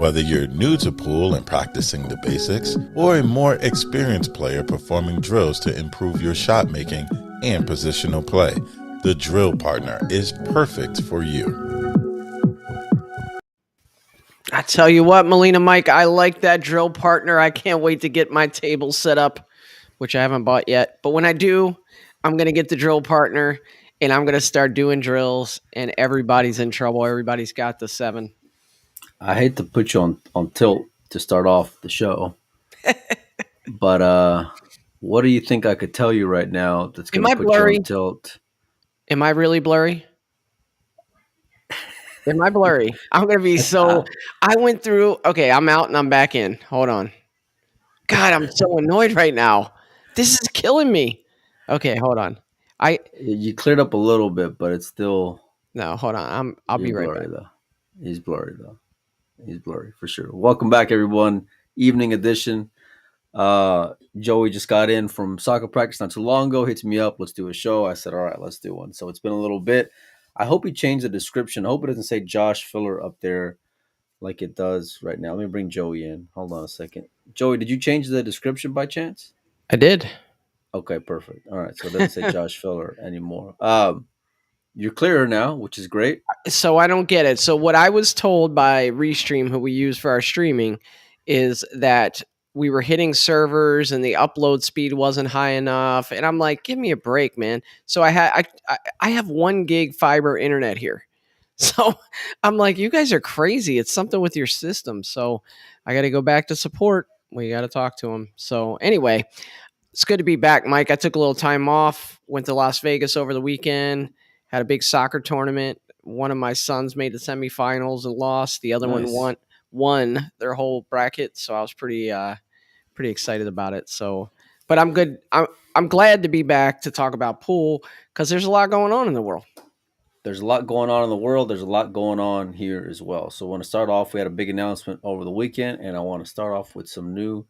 Whether you're new to pool and practicing the basics, or a more experienced player performing drills to improve your shot making and positional play, the Drill Partner is perfect for you. I tell you what, Melina Mike, I like that Drill Partner. I can't wait to get my table set up, which I haven't bought yet. But when I do, I'm going to get the Drill Partner, and I'm going to start doing drills, and everybody's in trouble. Everybody's got the 7. I hate to put you on tilt to start off the show, but what do you think I could tell you right now that's going to put you on tilt? Am I really blurry? Am I blurry? I'm going to be so... I went through... Okay, I'm out and I'm back in. Hold on. God, I'm so annoyed right now. This is killing me. Okay, hold on. You cleared up a little bit, but it's still... No, hold on. I'll be right back. Though. He's blurry, though. He's blurry, for sure. Welcome back, everyone. Evening edition. Joey just got in from soccer practice not too long ago. Hits me up. Let's do a show. I said, all right, let's do one. So it's been a little bit. I hope he changed the description. I hope it doesn't say Josh Filler up there like it does right now. Let me bring Joey in. Hold on a second. Joey, did you change the description by chance? I did. Okay, perfect. All right, so it doesn't say Josh Filler anymore. You're clearer now, which is great. So I don't get it. So what I was told by Restream, who we use for our streaming, is that we were hitting servers and the upload speed wasn't high enough. And I'm like, give me a break, man. So I have 1 gig fiber internet here. So I'm like, you guys are crazy. It's something with your system. So I got to go back to support. We got to talk to them. So anyway, it's good to be back, Mike. I took a little time off, went to Las Vegas over the weekend, had a big soccer tournament. One of my sons made the semifinals and lost. The other one won their whole bracket. So I was pretty excited about it. So, but I'm good. I'm glad to be back to talk about pool because there's a lot going on in the world. There's a lot going on in the world. There's a lot going on here as well. So I want to start off. We had a big announcement over the weekend, and I want to start off with some new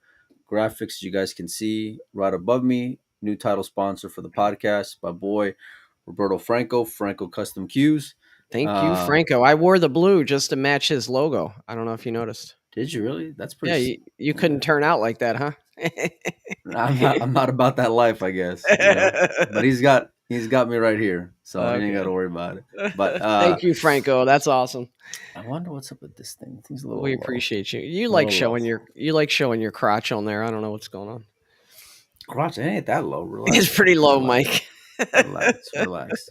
graphics you guys can see right above me. New title sponsor for the podcast, my boy Roberto Franco Custom Cues. Thank you, Franco. I wore the blue just to match his logo. I don't know if you noticed. Did you really? That's pretty. Yeah, you couldn't turn out like that, huh? I'm not about that life, I guess. You know? But he's got me right here, so I ain't got to worry about it. But thank you, Franco. That's awesome. I wonder what's up with this thing. Thing's a little. We appreciate you. You like showing your crotch on there. I don't know what's going on. Crotch, it ain't that low. Relax. It's pretty low, Mike. Relax.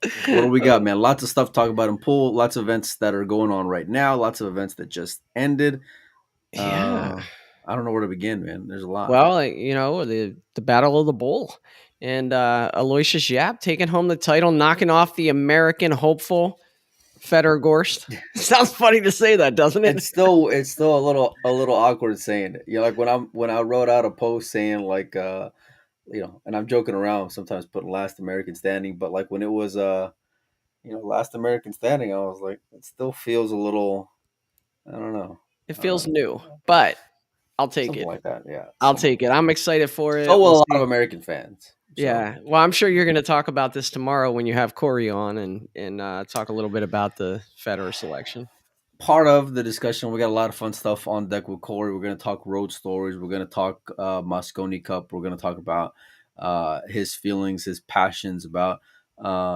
What do we got, man? Lots of stuff to talk about in pool. Lots of events that are going on right now. Lots of events that just ended. Yeah. I don't know where to begin, man. There's a lot. Well, the Battle of the Bull. And Aloysius Yapp taking home the title, knocking off the American hopeful Federer Gorst. Sounds funny to say that, doesn't it? It's still a little awkward saying it. You know, like when I wrote out a post saying like and I'm joking around sometimes putting last American standing, but like when it was last American standing, I was like, it still feels a little, I don't know. It feels new, but I'll take something it. Like that, yeah. I'll take it. I'm excited for it. So will a lot of American fans. So. Yeah. Well, I'm sure you're going to talk about this tomorrow when you have Corey on and talk a little bit about the Federer selection. Part of the discussion, we got a lot of fun stuff on deck with Corey. We're going to talk road stories. We're going to talk Mosconi Cup. We're going to talk about his feelings, his passions, about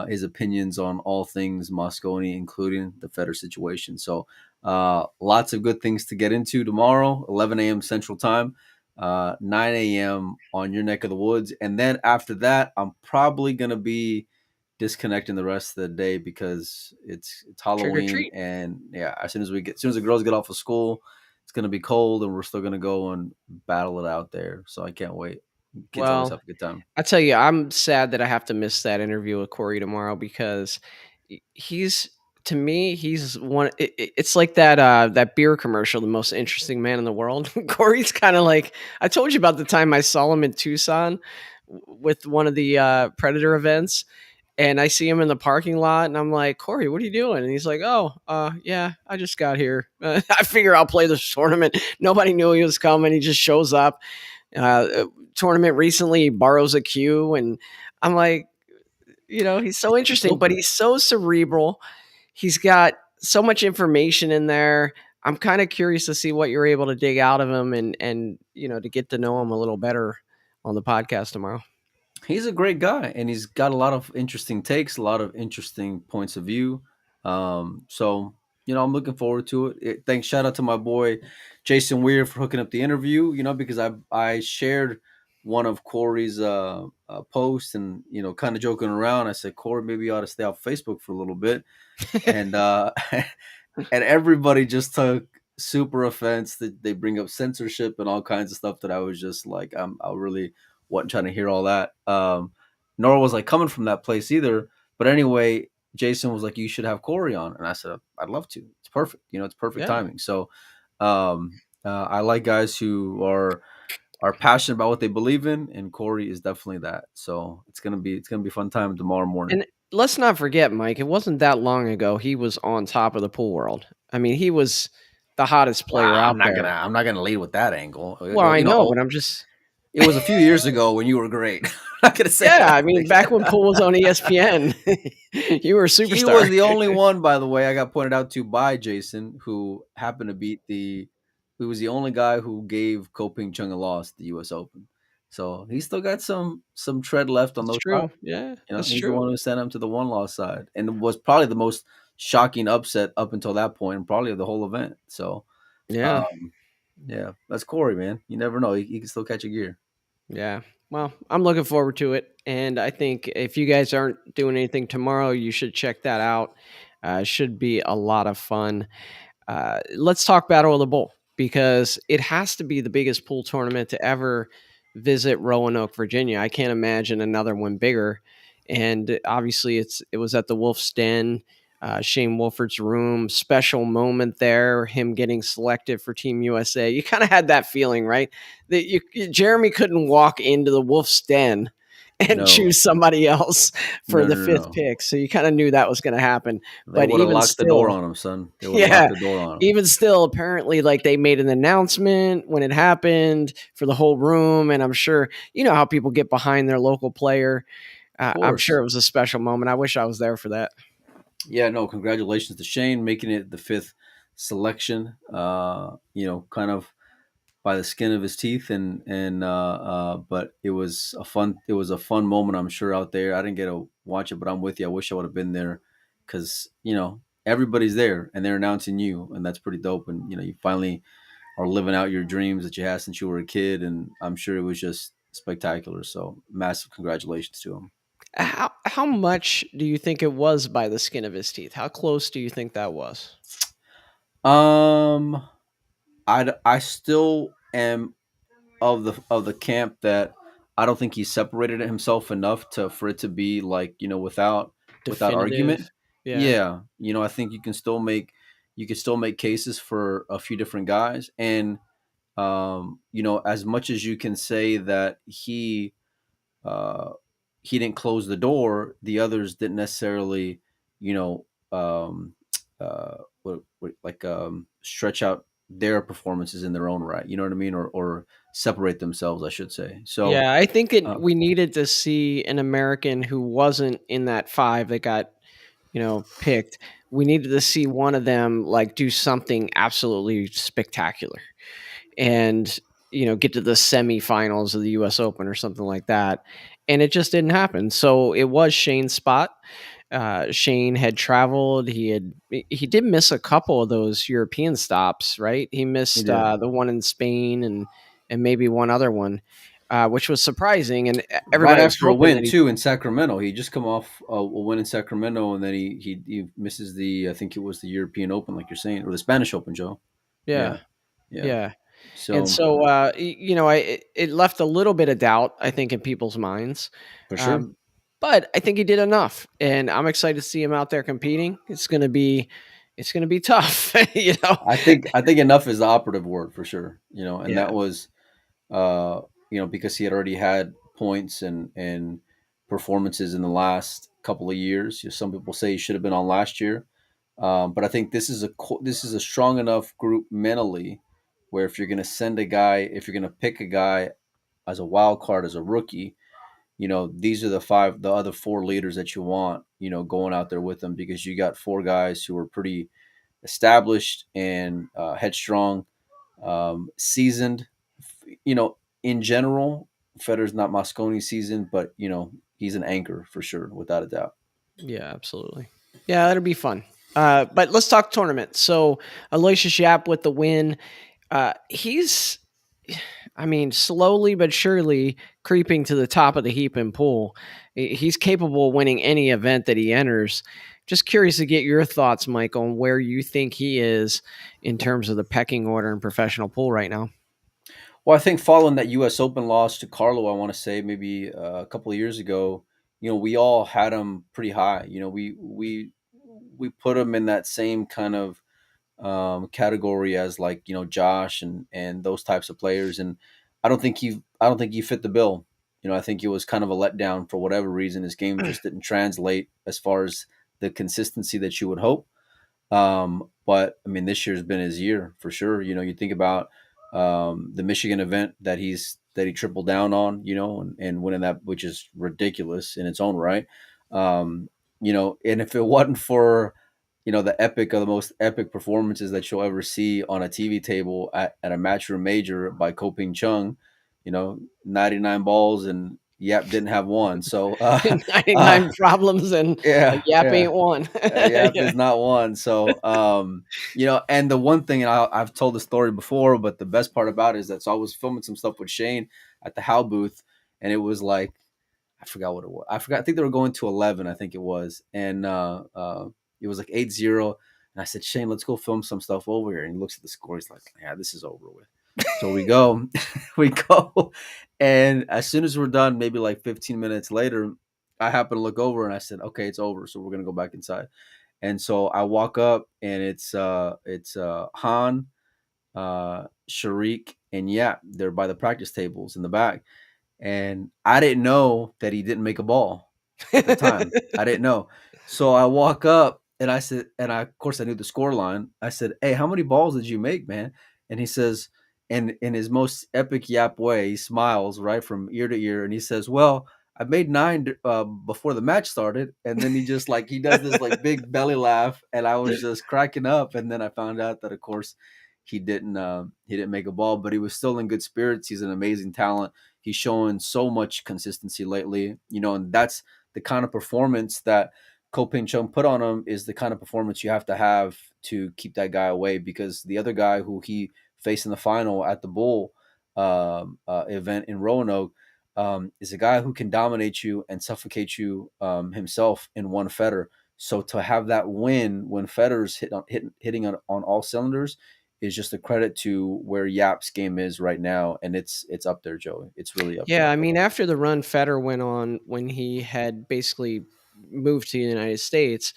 his opinions on all things Mosconi, including the Federer situation. So lots of good things to get into tomorrow, 11 a.m. Central Time, 9 a.m. on your neck of the woods. And then after that, I'm probably going to be disconnecting the rest of the day because it's Halloween, and as soon as the girls get off of school, it's gonna be cold, and we're still gonna go and battle it out there. So I can't wait. Kids always have a good time. I tell you, I'm sad that I have to miss that interview with Corey tomorrow because he's one. It's like that beer commercial, the most interesting man in the world. Corey's kind of like, I told you about the time I saw him in Tucson with one of the Predator events. And I see him in the parking lot, and I'm like, Corey, what are you doing? And he's like, yeah, I just got here. I figure I'll play this tournament. Nobody knew he was coming. He just shows up. Tournament recently, he borrows a cue, and I'm like, he's so interesting, but he's so cerebral. He's got so much information in there. I'm kind of curious to see what you're able to dig out of him, and to get to know him a little better on the podcast tomorrow. He's a great guy, and he's got a lot of interesting takes, a lot of interesting points of view. So I'm looking forward to it. Thanks, shout out to my boy Jason Weir for hooking up the interview. Because I shared one of Corey's posts, and kind of joking around, I said, Corey, maybe you ought to stay off Facebook for a little bit, and and everybody just took super offense that they bring up censorship and all kinds of stuff that I was just like, I really wasn't trying to hear all that. Nor was I coming from that place either. But anyway, Jason was like, you should have Corey on. And I said, I'd love to. It's perfect. It's perfect Yeah. timing. So I like guys who are passionate about what they believe in, and Corey is definitely that. So it's gonna be a fun time tomorrow morning. And let's not forget, Mike, it wasn't that long ago he was on top of the pool world. I mean, he was the hottest player Wow, out there. I'm not gonna lead with that angle. Well, I know, but I'm just. It was a few years ago when you were great. I'm not gonna say. Yeah, I mean, back when pool was on ESPN, you were a superstar. He was the only one, by the way, I got pointed out to by Jason, who happened to beat who was the only guy who gave Koping Chung a loss at the U.S. Open. So he still got some tread left on That's those. true. Yeah, that's he's true. the one who sent him to the one loss side, and was probably the most shocking upset up until that point, and probably of the whole event. So Yeah. Yeah, that's Corey, man. You never know. He can still catch a gear. Yeah. Well, I'm looking forward to it. And I think if you guys aren't doing anything tomorrow, you should check that out. It should be a lot of fun. Let's talk Battle of the Bull, because it has to be the biggest pool tournament to ever visit Roanoke, Virginia. I can't imagine another one bigger. And obviously, it was at the Wolf's Den, Shane Wolford's room. Special moment there, him getting selected for Team USA. You kind of had that feeling, right? That Jeremy couldn't walk into the Wolf's Den and choose somebody else for the fifth pick. So you kind of knew that was going to happen. They would have locked the door on him, son. They would have locked the door on him. Even still, apparently, like, they made an announcement when it happened for the whole room. And I'm sure, you know how people get behind their local player. I'm sure it was a special moment. I wish I was there for that. Yeah, no, congratulations to Shane making it the fifth selection. Kind of by the skin of his teeth, but it was a fun moment, I'm sure, out there. I didn't get to watch it, but I'm with you. I wish I would have been there, because everybody's there and they're announcing you, and that's pretty dope. And you finally are living out your dreams that you had since you were a kid, and I'm sure it was just spectacular. So massive congratulations to him. How much do you think it was by the skin of his teeth? How close do you think that was? I still am of the camp that I don't think he separated himself enough for it to be like, without argument. Yeah. I think you can still make cases for a few different guys, and as much as you can say that he didn't close the door, the others didn't necessarily, stretch out their performances in their own right. You know what I mean? Or separate themselves, I should say. So yeah, I think we needed to see an American who wasn't in that five that got, picked. We needed to see one of them like do something absolutely spectacular, and get to the semifinals of the U.S. Open or something like that. And it just didn't happen. So it was Shane's spot. Shane had traveled. He did miss a couple of those European stops, right? He missed the one in Spain and maybe one other one, which was surprising. And everybody right was after a win too in Sacramento. He just come off a win in Sacramento, and then he misses I think it was the European Open, like you're saying, or the Spanish Open, Joe. Yeah. So it left a little bit of doubt, I think, in people's minds. For sure. But I think he did enough, and I'm excited to see him out there competing. It's gonna be tough, I think enough is the operative word for sure. And that was, because he had already had points and performances in the last couple of years. Some people say he should have been on last year, but I think this is a strong enough group mentally, where if you're going to pick a guy as a wild card, as a rookie, these are the other four leaders that you want, going out there with them, because you got four guys who are pretty established and headstrong, seasoned. In general, Federer's not Mosconi seasoned, but he's an anchor for sure, without a doubt. Yeah, absolutely. Yeah, that'll be fun. But let's talk tournament. So Aloysius Yapp with the win. He's, I mean, slowly but surely creeping to the top of the heap in pool. He's capable of winning any event that he enters. Just curious to get your thoughts, Mike, on where you think he is in terms of the pecking order in professional pool right now. Well, I think following that U.S. Open loss to Carlo, I want to say maybe a couple of years ago, we all had him pretty high. We put him in that same kind of category as like Josh and those types of players, and I don't think he fit the bill. I think it was kind of a letdown for whatever reason. His game just didn't translate as far as the consistency that you would hope. But I mean, this year's been his year for sure. You think about the Michigan event that he tripled down on, and winning that, which is ridiculous in its own right. And if it wasn't for the epic of the most epic performances that you'll ever see on a TV table at a matchroom major by Koping Chung, 99 balls and Yap didn't have one. So 99 problems and yeah, Yap yeah. ain't one. Yap Yeah. is not one. So, and the one thing, and I've told the story before, but the best part about it is that I was filming some stuff with Shane at the How booth, and it was like, I forgot what it was. I think they were going to 11, I think it was. And it was like 8-0. And I said, Shane, let's go film some stuff over here. And he looks at the score. He's like, yeah, this is over with. So we go, we go. And as soon as we're done, maybe like 15 minutes later, I happen to look over and I said, okay, it's over. So we're going to go back inside. And so I walk up and it's Han, Sharik, and Yap. They're by the practice tables in the back. And I didn't know that he didn't make a ball at the time. I didn't know. So I walk up and I said, of course I knew the score line. I said, hey, how many balls did you make, man? And he says, and in his most epic Yap way, he smiles right from ear to ear. And he says, well, I made 9 before the match started. And then he does this like big belly laugh. And I was just cracking up. And then I found out that, of course, he didn't make a ball, but he was still in good spirits. He's an amazing talent. He's showing so much consistency lately, and that's the kind of performance that Koping Chung put on him, is the kind of performance you have to keep that guy away, because the other guy who he faced in the final at the Bull event in Roanoke is a guy who can dominate you and suffocate you himself in one Federer. So to have that win when Federer's hitting on all cylinders is just a credit to where Yap's game is right now, and it's up there, Joey. It's really up Yeah, there. I mean, after the run Federer went on when he had basically moved to the United States,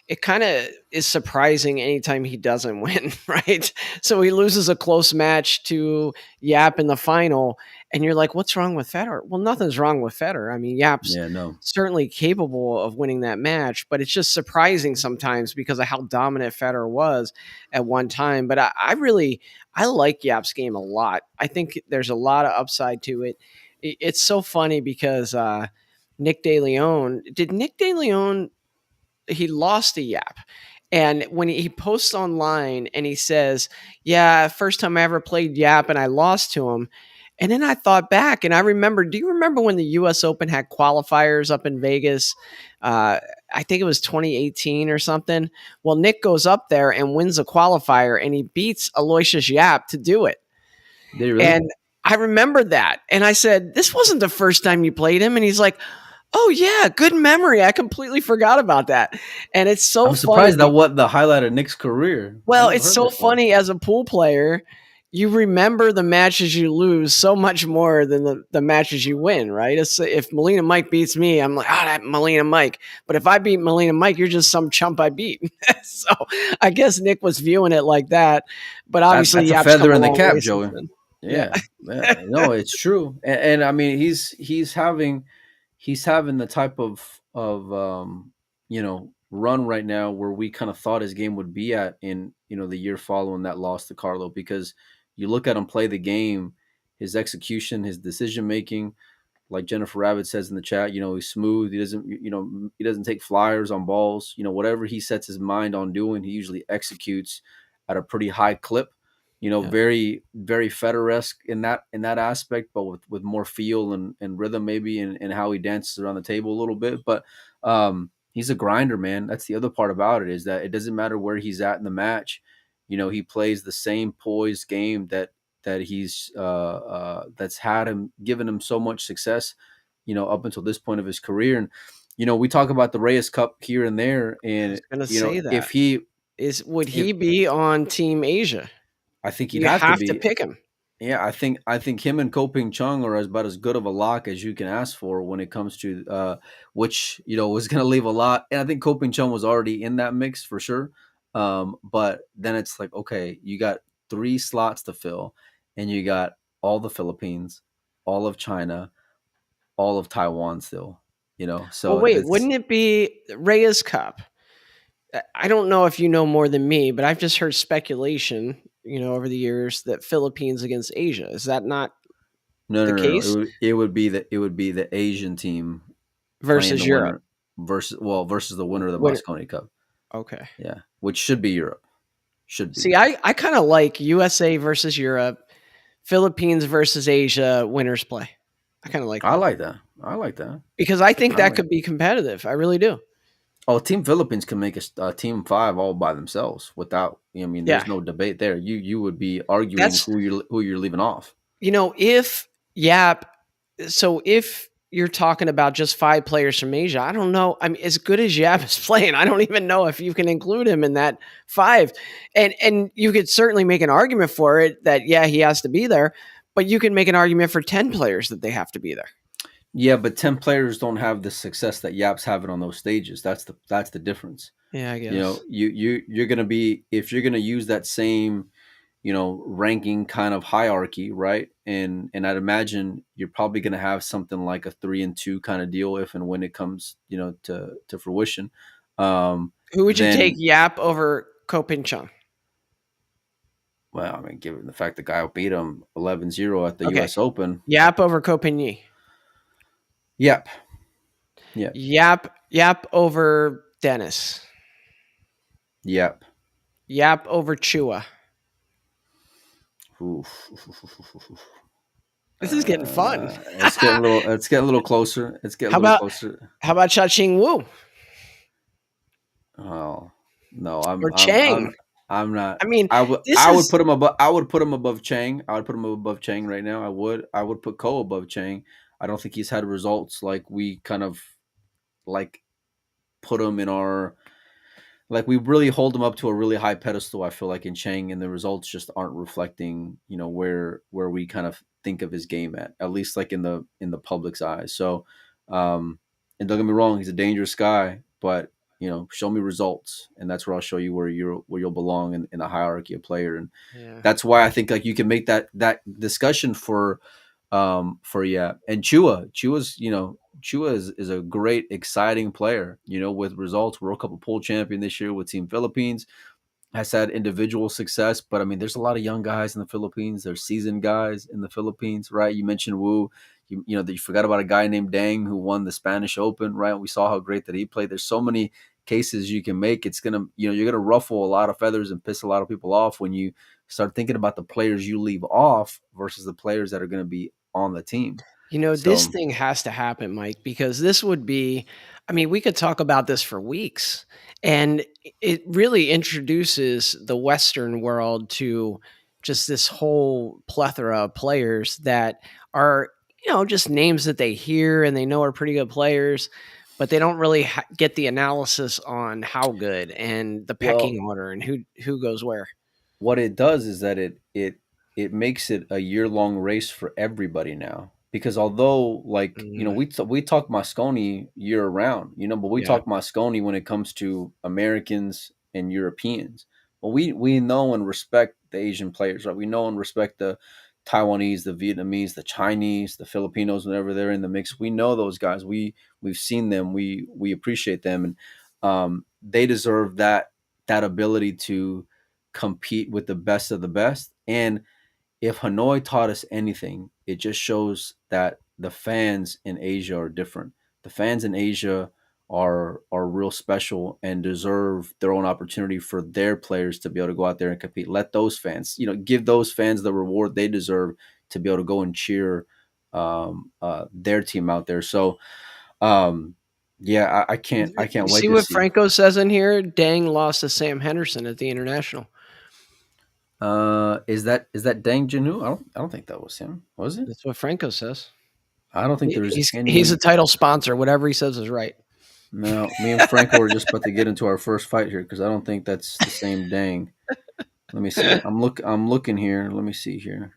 it kind of is surprising anytime he doesn't win, right? So he loses a close match to Yap in the final, and you're like, what's wrong with Federer? Well, nothing's wrong with Federer. I mean, Yap's Yeah, no. certainly capable of winning that match, but it's just surprising sometimes because of how dominant Federer was at one time. But I like Yap's game a lot. I think there's a lot of upside to it. It's so funny because Nick De Leon, he lost to Yap. And when he posts online and he says, yeah, first time I ever played Yap and I lost to him. And then I thought back and I remember, do you remember when the US Open had qualifiers up in Vegas? I think it was 2018 or something. Well, Nick goes up there and wins a qualifier and he beats Aloysius Yapp to do it. Did he really? And I remember that. And I said, this wasn't the first time you played him. And he's like, oh yeah, good memory. I completely forgot about that. And it's so I'm surprised funny. that what the highlight of Nick's career. Well, I've it's heard so before. funny as a pool player. You remember the matches you lose so much more than the matches you win, right? If Molina Mike beats me, I'm like, that Molina Mike. But if I beat Molina Mike, you're just some chump I beat. So I guess Nick was viewing it like that. But obviously, That's a Yap's feather come a in the long cap, way since Joey. then. Yeah, no, it's true, and I mean he's having the type of run right now where we kind of thought his game would be at in the year following that loss to Carlo, because you look at him play the game, his execution, his decision making, like Jennifer Rabbit says in the chat, he's smooth. He doesn't take flyers on balls. Whatever he sets his mind on doing, he usually executes at a pretty high clip. Yeah. Very, very Federer-esque in that aspect, but with more feel and rhythm maybe, and how he dances around the table a little bit. But he's a grinder, man. That's the other part about it, is that it doesn't matter where he's at in the match. He plays the same poised game that he's that's had him given him so much success, up until this point of his career. And we talk about the Reyes Cup here and there, I and was gonna say if that. he Would if he be on Team Asia? I think he'd You have to have to be. pick him. Yeah, I think him and Koping Chung are about as good of a lock as you can ask for when it comes to which was going to leave a lot. And I think Koping Chung was already in that mix for sure. But then it's like, okay, you got 3 slots to fill, and you got all the Philippines, all of China, all of Taiwan still. Well, So wait, it's wouldn't it be Reyes Cup? I don't know if you know more than me, but I've just heard speculation, over the years that Philippines against Asia. Is that not no, the no, no, no. case It would be the Asian team playing versus the Europe? winner versus the winner of the Winner. Mosconi Cup. Okay. Yeah, which should be Europe. Should be. See, I kind of like USA versus Europe, Philippines versus Asia winners play. I kind of like I that like that. I like that. because I think I that like. could be competitive. I really do. Oh, Team Philippines can make a team 5 all by themselves without. I mean, Yeah, there's no debate there. You would be arguing that's who you're leaving off. if Yap. So if you're talking about just 5 players from Asia, I don't know. I mean, as good as Yap is playing, I don't even know if you can include him in that 5. And you could certainly make an argument for it that yeah, he has to be there, but you can make an argument for 10 players that they have to be there. Yeah, but 10 players don't have the success that Yap's having on those stages. That's the difference. Yeah, I guess. You're gonna be, if you're gonna use that same ranking kind of hierarchy, right? And I'd imagine you're probably going to have something like a 3-2 kind of deal if and when it comes, to fruition. Who would you take, Then, Yap over Ko Pin Chung? well, I mean, given the fact the guy beat him 11-0 at the Okay, U.S. Open, Yap over Ko Pin Yi. yep, yep, Yap over Dennis. yep. Yap over Chua. Oof. This is getting fun. It's getting a little closer. It's getting How a little about closer. Cha Ching Wu Oh no, or Chang? I'm not. I mean, this I would is put him above. I would put him above Chang. I would put him above Chang right now. I would put Ko above Chang. I don't think he's had results like we kind of like put him in our, like we really hold him up to a really high pedestal. I feel like in Chang, and the results just aren't reflecting, where we kind of think of his game at least like in the public's eyes. So, and don't get me wrong, he's a dangerous guy, but show me results, and that's where I'll show you where you'll belong in the hierarchy of player. And yeah. that's why I think like you can make that discussion for yeah. And Chua is a great, exciting player, with results. World Cup of Pool champion this year with Team Philippines, has had individual success, but I mean, there's a lot of young guys in the Philippines. There's seasoned guys in the Philippines, right? You mentioned Wu. That you forgot about a guy named Dang who won the Spanish Open, right? We saw how great that he played. There's so many cases you can make. It's gonna, you're gonna ruffle a lot of feathers and piss a lot of people off when you start thinking about the players you leave off versus the players that are gonna be on the team. This So, thing has to happen, Mike, because this would be, I mean, we could talk about this for weeks. And it really introduces the Western world to just this whole plethora of players that are, just names that they hear and they know are pretty good players, but they don't really get the analysis on how good and the well, pecking order and who goes where. what it does is that it makes it a year-long race for everybody now, because although like Mm, we talk Mosconi year round, but we yeah. talk Mosconi when it comes to Americans and Europeans. But we know and respect the Asian players, right? We know and respect the Taiwanese, the Vietnamese, the Chinese, the Filipinos. Whenever they're in the mix, we know those guys. We've seen them. We appreciate them, and they deserve that ability to compete with the best of the best. And if Hanoi taught us anything, it just shows that the fans in Asia are different. The fans in Asia are real special and deserve their own opportunity for their players to be able to go out there and compete. Let those fans, give those fans the reward they deserve to be able to go and cheer their team out there. So, yeah, I can't You wait see to what see. Franco says in here? Dang lost to Sam Henderson at the International. Is that Dang Jinu? I don't think that was him. Was it? That's what Franco says. I don't think there's He's a any. title sponsor. Whatever he says is right. No, me and Franco are just about to get into our first fight here because I don't think that's the same Dang. Let me see. I'm looking here. Let me see here.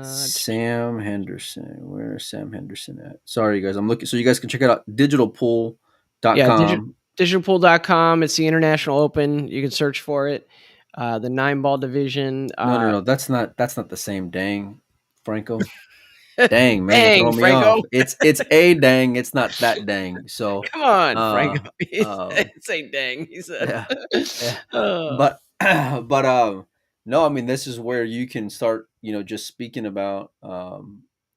Sam Henderson. Where's Sam Henderson at? Sorry, you guys. I'm looking. So you guys can check it out. Yeah, Digitalpool.com. digitalpool.com. It's the International Open. You can search for it. The 9-ball division. No. That's not the same Dang, Franco. Dang, man, you're Dang, throwing me off. Franco. It's a Dang. It's not that Dang. So, Come on, uh, Franco. um, It's a dang, he said. yeah, yeah. Oh, But no, I mean, this is where you can start, just speaking about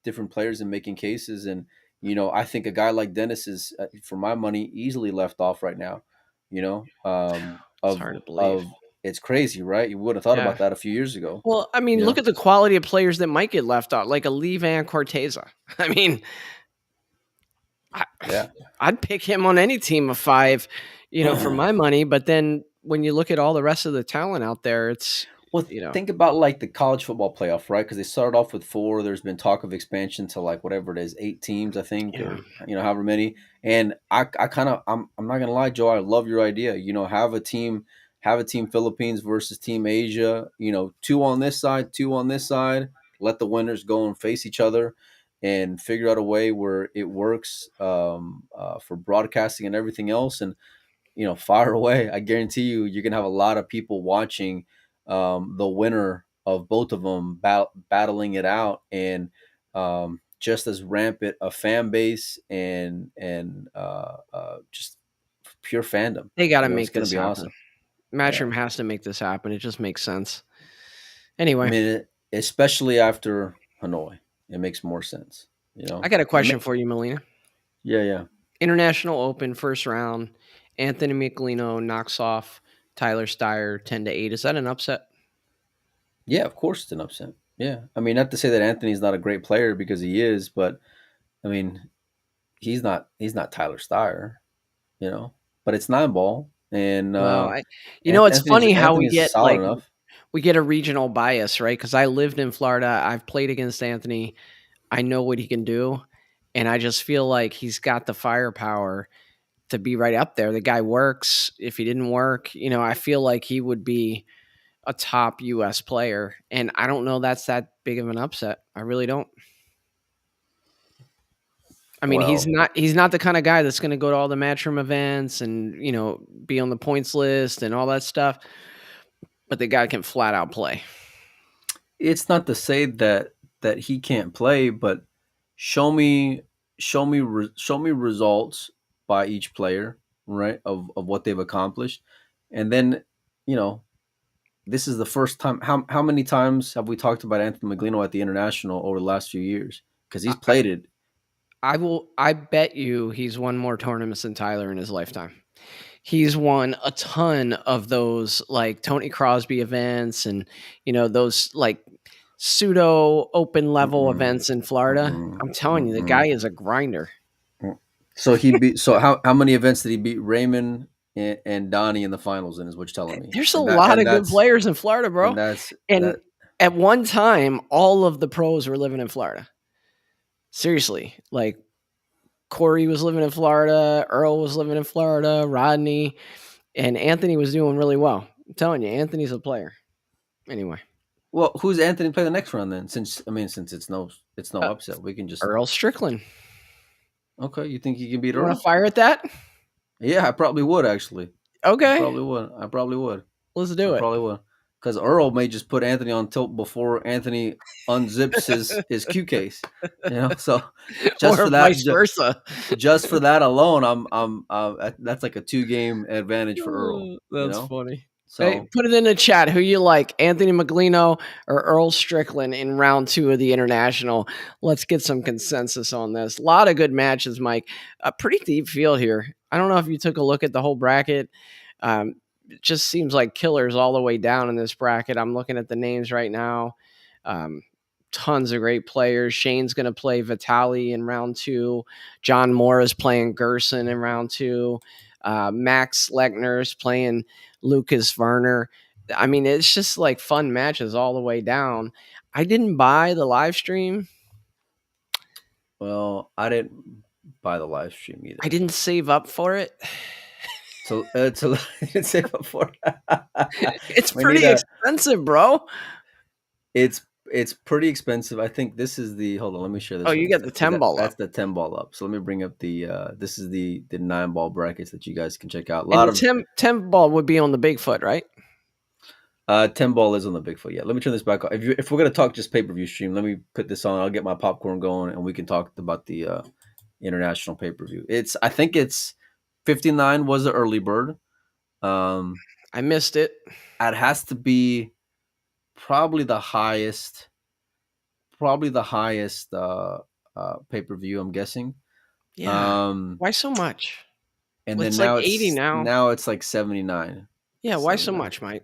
different players and making cases. And I think a guy like Dennis is, for my money, easily left off right now. it's Of hard to believe. of it's crazy, right? You would have thought Yeah. about that a few years ago. Well, I mean, You look know, at the quality of players that might get left out, like a Lee Van Corteza. I mean, yeah. I'd pick him on any team of 5, for my money. But then when you look at all the rest of the talent out there, it's, Well, think about like the college football playoff, right? Because they started off with 4. There's been talk of expansion to like whatever it is, 8 teams, I think, yeah. or however many. And I kind of, I'm not gonna lie, Joe, I love your idea. Have a team Philippines versus team Asia. 2 on this side, 2 on this side. Let the winners go and face each other, and figure out a way where it works for broadcasting and everything else. And fire away. I guarantee you're gonna have a lot of people watching the winner of both of them battling it out, and just as rampant a fan base and just pure fandom. They got to It's make gonna this be happen. awesome. Yeah, Matchroom has to make this happen. It just makes sense. I Anyway, mean, especially after Hanoi, it makes more sense. I got a It question for you, Melina. yeah. International Open first round. Anthony Michelino knocks off Tyler Steyer 10-8. Is that an upset? Yeah, of course it's an upset. Yeah, I mean, not to say that Anthony's not a great player, because he is, but I mean, he's not Tyler Steyer, you know. But it's 9 ball, and Well, it's funny how we Anthony's get solid enough. a regional bias, right? Because I lived in Florida. I've played against Anthony. I know what he can do, and I just feel like he's got the firepower to be right up there. The guy works. If he didn't work, I feel like he would be a top U.S. player, and I don't know that's that big of an upset. I really don't. I mean, he's Well, not the kind of guy that's going to go to all the Matchroom events and be on the points list and all that stuff. But the guy can flat out play. it's not to say that he can't play, but show me show me results by each player, right? Of what they've accomplished, and then you know this is the first time. How many times have we talked about Anthony Maglino at the international over the last few years? Because he's I, played it. I bet you he's won more tournaments than Tyler in his lifetime. He's won a ton of those like Tony Crosby events and those like pseudo open level Mm-mm, events in Florida. mm-mm, I'm telling you, the guy mm-mm. is a grinder. So he beat. So how many events did he beat Raymond and Donnie in the finals? In, is what you're telling me, There's a lot of good players in Florida, and bro. that's And that. at one time, all of the pros were living in Florida. Seriously, like Corey was living in Florida, Earl was living in Florida, Rodney, and Anthony was doing really well. I'm telling you, Anthony's a player. Anyway, Well, who's Anthony play the next round then? Since it's no uh, upset, we can just Earl Strickland. okay. You think he can beat You want to Earl? fire at that? Yeah, I probably would actually. I Okay, probably would. I probably would. let's I do it. probably would. Because Earl may just put Anthony on tilt before Anthony unzips his Q case. So just Or for that, vice versa. just for that alone, I'm that's like a 2-game advantage for Earl. That's funny. Hey, So put it in the chat. Who you like, Anthony Maglino or Earl Strickland in round 2 of the International? Let's get some consensus on this. A lot of good matches, Mike. A pretty deep field here. I don't know if you took a look at the whole bracket. It just seems like killers all the way down in this bracket. I'm looking at the names right now. Um, Tons of great players. Shane's going to play Vitali in round 2. John Moore is playing Gerson in round 2. Max Lechner is playing Lucas Werner. I mean, it's just like fun matches all the way down. I didn't buy the live stream. well, I didn't buy the live stream either. I didn't save up for it. So say before. It's We pretty need a. expensive, bro. It's pretty expensive. I think this is the. Hold on, let me share this. Oh, with you got the 10 ball That's up. the 10 ball up. So let me bring up the. This is the 9 ball brackets that you guys can check out. A And lot the of 10 ball would be on the Bigfoot, right? 10 ball is on the Bigfoot. Yeah, let me turn this back on. If we're gonna talk just pay-per-view stream, let me put this on. I'll get my popcorn going, and we can talk about the international pay-per-view. I think it's 59 was the early bird. I missed it. It has to be probably the highest pay-per-view, I'm guessing. Yeah. Why so much? And It's then like 80 now. Now it's like 79. Yeah, why so 79. much, Mike?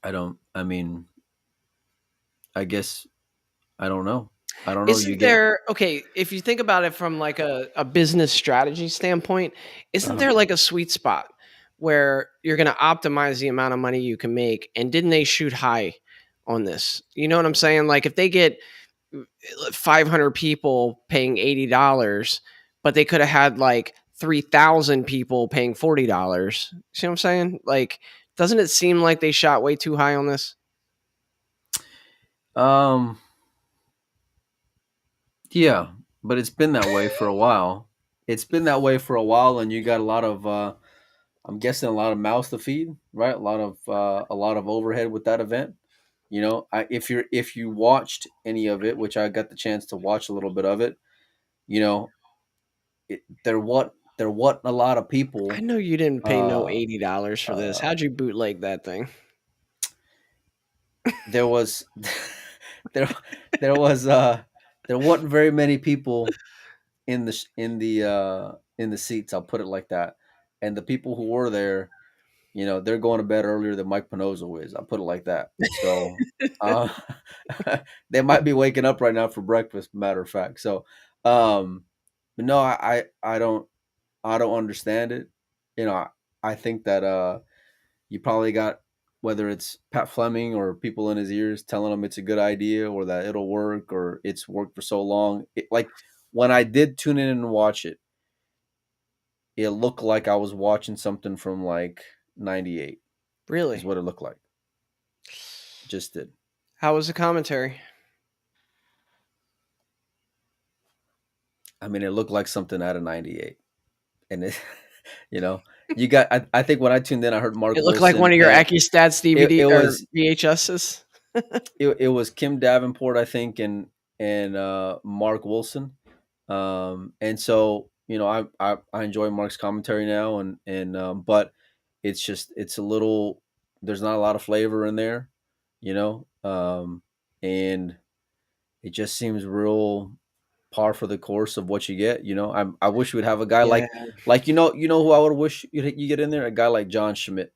I mean, I guess I don't know. Isn't there okay, if you think about it from like a business strategy standpoint, isn't there like a sweet spot where you're gonna optimize the amount of money you can make? And didn't they shoot high on this? You know what I'm saying? Like if they get 500 people paying $80, but they could have had like 3,000 people paying $40. See what I'm saying? Like, doesn't it seem like they shot way too high on this? Yeah, but it's been that way for a while. It's been that way for a while, and you got a lot of I'm guessing a lot of mouths to feed, right? A lot of overhead with that event. You know, if you watched any of it, which I got the chance to watch a little bit of it, you know, there wasn't a lot of people. I know you didn't pay no Uh, $80 for this. How'd you bootleg that thing? there was there there was there wasn't very many people in the seats. I'll put it like that. And the people who were there, you know, they're going to bed earlier than Mike Pinozzo is. I'll put it like that. So uh, they might be waking up right now for breakfast. Matter of fact. So, but no, I don't understand it. You know, I think that you probably got, whether it's Pat Fleming or people in his ears telling him it's a good idea or that it'll work or it's worked for so long. Like when I did tune in and watch it, it looked like I was watching something from like 98 is Really? what it looked like. Just did. How was the commentary? I mean, it looked like something out of 98. And it, you know, you got, I think when I tuned in, I heard Mark It looked Wilson. like one of your AccuStats DVD it or was, VHSs. it was Kim Davenport, I think, and Mark Wilson. And so, you know, I enjoy Mark's commentary now, but it's a little, there's not a lot of flavor in there, you know, and it just seems real par for the course of what you get. You know, I wish we'd have a guy Yeah. like you know who I would wish you get in there, a guy like John Schmidt.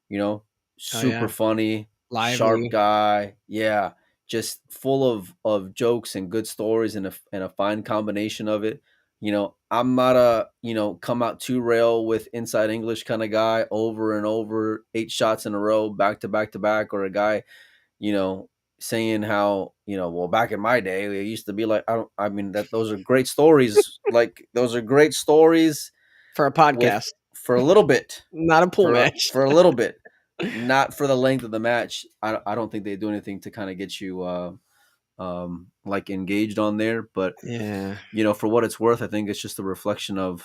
You know, Oh super yeah. funny, sharp Lively. guy. Yeah, just full of jokes and good stories and a fine combination of it. You know, I'm not a, you know, come out two rail with inside English kind of guy over and over, 8 shots in a row, back to back to back, or a guy, you know, saying how, you know, well, back in my day, it used to be like, I mean, that those are great stories. Like, those are great stories For a with, podcast. for a little bit, Not a pool match. for a little bit, not for the length of the match. I don't think they do anything to kind of get you, like engaged on there, but Yeah. you know, for what it's worth, I think it's just a reflection of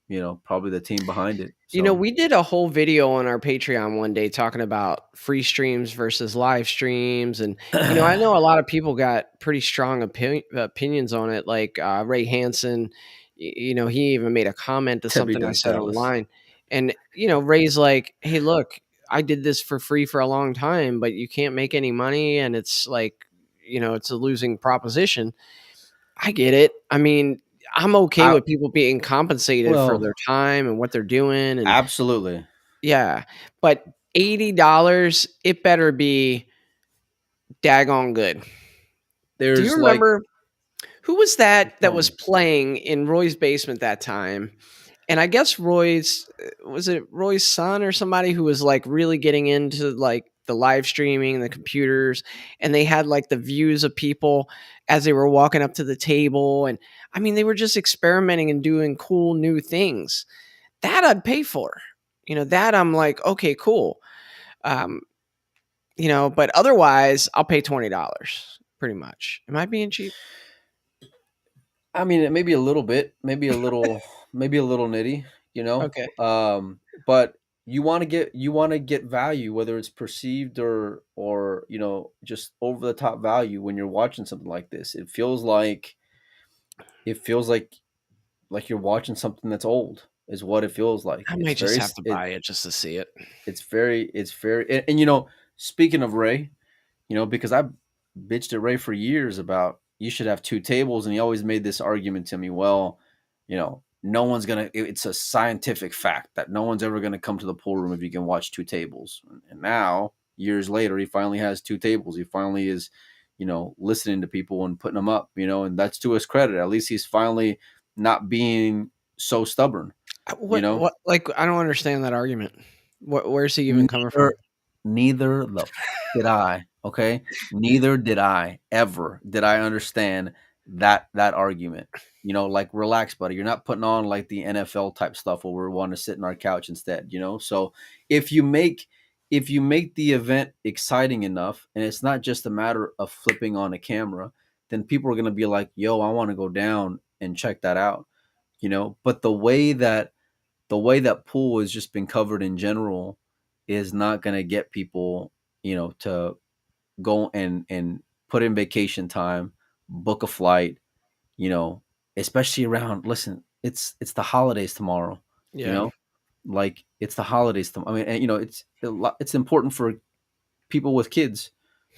you know, probably the team behind it. You know, So we did a whole video on our Patreon one day talking about free streams versus live streams. And, you know, I know a lot of people got pretty strong opinions on it. Like Ray Hansen, you know, he even made a comment to Debbie something I said Gonzalez. online. And, Ray's like, hey, look, I did this for free for a long time, but you can't make any money. And it's like, it's a losing proposition. I get it. I mean, I'm okay I, with people being compensated for well, their time and what they're doing. And absolutely. yeah, but $80, it better be daggone good. Do you There's like, remember who was that tell was me. playing in Roy's basement that time? And I guess was it Roy's son or somebody who was like really getting into like the live streaming, the computers, and they had like the views of people as they were walking up to the table. And I mean, they were just experimenting and doing cool new things. That I'd pay for. That I'm like, okay, cool. Um, but otherwise I'll pay $20 pretty much. Am I being cheap? I mean, it may be a little bit, maybe a little nitty, you know. Okay. But you want to get value, whether it's perceived or just over the top value when you're watching something like this. It feels like you're watching something that's old, is what it feels like. I might just have to buy it just to see it. It's very, and speaking of Ray, because I bitched at Ray for years about you should have two tables, and he always made this argument to me. Well, no one's gonna. It's a scientific fact that no one's ever gonna come to the pool room if you can watch two tables. And now, years later, he finally has two tables. He finally is, listening to people and putting them up. And that's to his credit. At least he's finally not being so stubborn. You know, What? Like, I don't understand that argument. Where's he even coming from? Neither, neither the did I. Okay, neither did I ever did I understand that argument. Like, relax, buddy. You're not putting on like the NFL type stuff where we want to sit in our couch instead. So if you make the event exciting enough, and it's not just a matter of flipping on a camera, then people are gonna be like, "Yo, I want to go down and check that out." But the way that pool has just been covered in general is not going to get people, to go and put in vacation time, book a flight, you know, especially around. Listen, it's the holidays tomorrow, you Yeah, know, like it's the holidays. I mean, and, it's important for people with kids,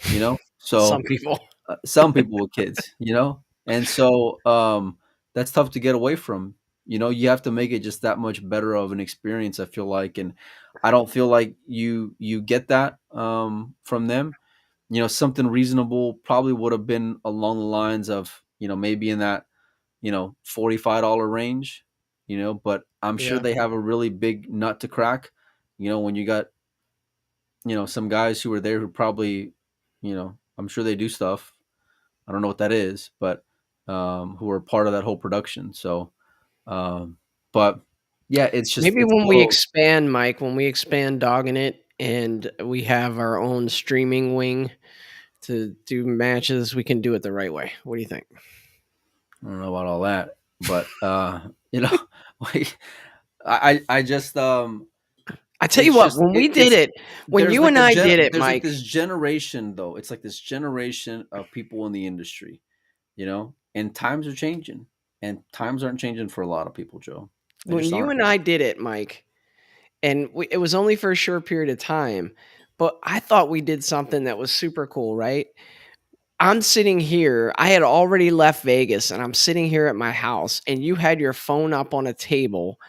some so people. some people with kids, and so that's tough to get away from. You have to make it just that much better of an experience, I feel like, and I don't feel like you get that from them. Something reasonable probably would have been along the lines of, maybe in that, $45 range, but I'm sure Yeah, they have a really big nut to crack. When you got, some guys who are there who probably, I'm sure they do stuff. I don't know what that is, but who are part of that whole production. So, um, but yeah, maybe it's a when we little. expand, Mike, when we expand Dogging It, and we have our own streaming wing to do matches, we can do it the right way. What do you think? I don't know about all that, but you know, like, I just I tell you it's what, just when we did it's it, when you and I did it, there's like Mike. this generation though. It's like this generation of people in the industry, and times are changing, and times aren't changing for a lot of people, Joe. They When just you aren't. and I did it, Mike, and it was only for a short period of time, but I thought we did something that was super cool, right? I'm sitting here. I had already left Vegas, and I'm sitting here at my house, and you had your phone up on a table,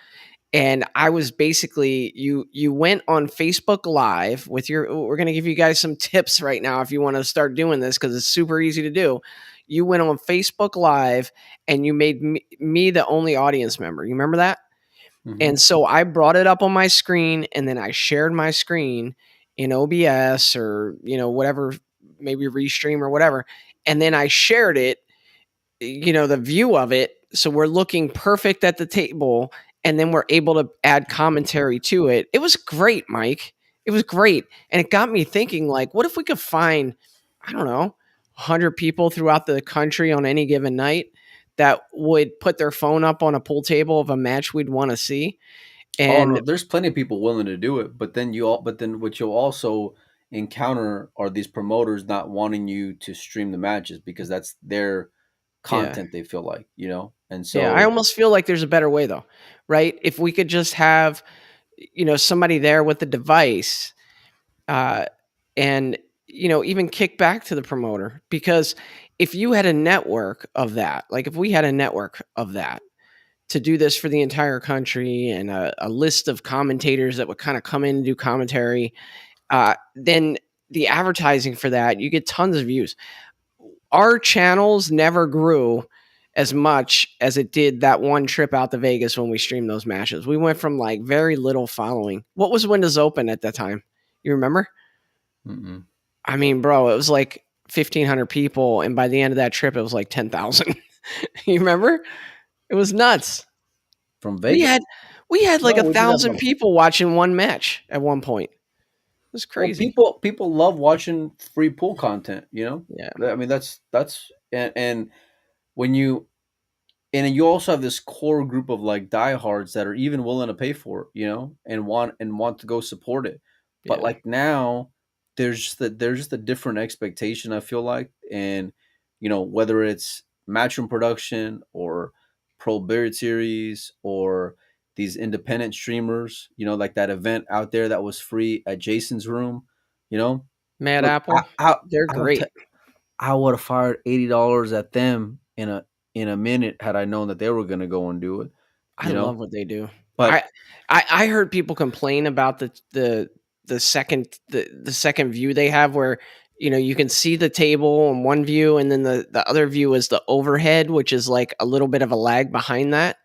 and I was basically you went on Facebook Live with your. We're gonna give you guys some tips right now if you want to start doing this because it's super easy to do. You went on Facebook Live and you made me the only audience member. You remember that? Hmm. And so I brought it up on my screen and then I shared my screen in OBS or, whatever, maybe Restream or whatever. And then I shared it, the view of it. So we're looking perfect at the table and then we're able to add commentary to it. It was great, Mike. It was great. And it got me thinking, like, what if we could find, I don't know, 100 people throughout the country on any given night that would put their phone up on a pool table of a match we'd want to see? Oh no, And there's plenty of people willing to do it, but then what you'll also encounter are these promoters not wanting you to stream the matches because that's their yeah, content, they feel like, and yeah, I so almost feel like there's a better way though, right? If we could just have, somebody there with the device, and even kick back to the promoter, because if you had a network of that, like if we had a network of that to do this for the entire country, and a list of commentators that would kind of come in and do commentary, then the advertising for that, you get tons of views. Our channels never grew as much as it did that one trip out to Vegas when we streamed those matches. We went from like very little following. What was Windows Open at that time? You remember? Mm-mm. I mean, bro, it was like 1,500 people, and by the end of that trip, it was like 10,000. You remember? It was nuts. From Vegas? We had like No, we did have 1,000 people watching one match at one point. It was Well, crazy. people love watching free pool content. Yeah. I mean that's and when you and you also have this core group of like diehards that are even willing to pay for it, and want to go support it. But Yeah. like now, there's just a different expectation. I feel like, and whether it's Matchroom Production or Pro Beard Series or these independent streamers, like that event out there that was free at Jason's room, Mad look, Apple, they're I don't. great. I would have fired $80 at them in a minute had I known that they were going to go and do it. I love what they do. But I heard people complain about the second view they have, where you can see the table in one view, and then the other view is the overhead, which is like a little bit of a lag behind that.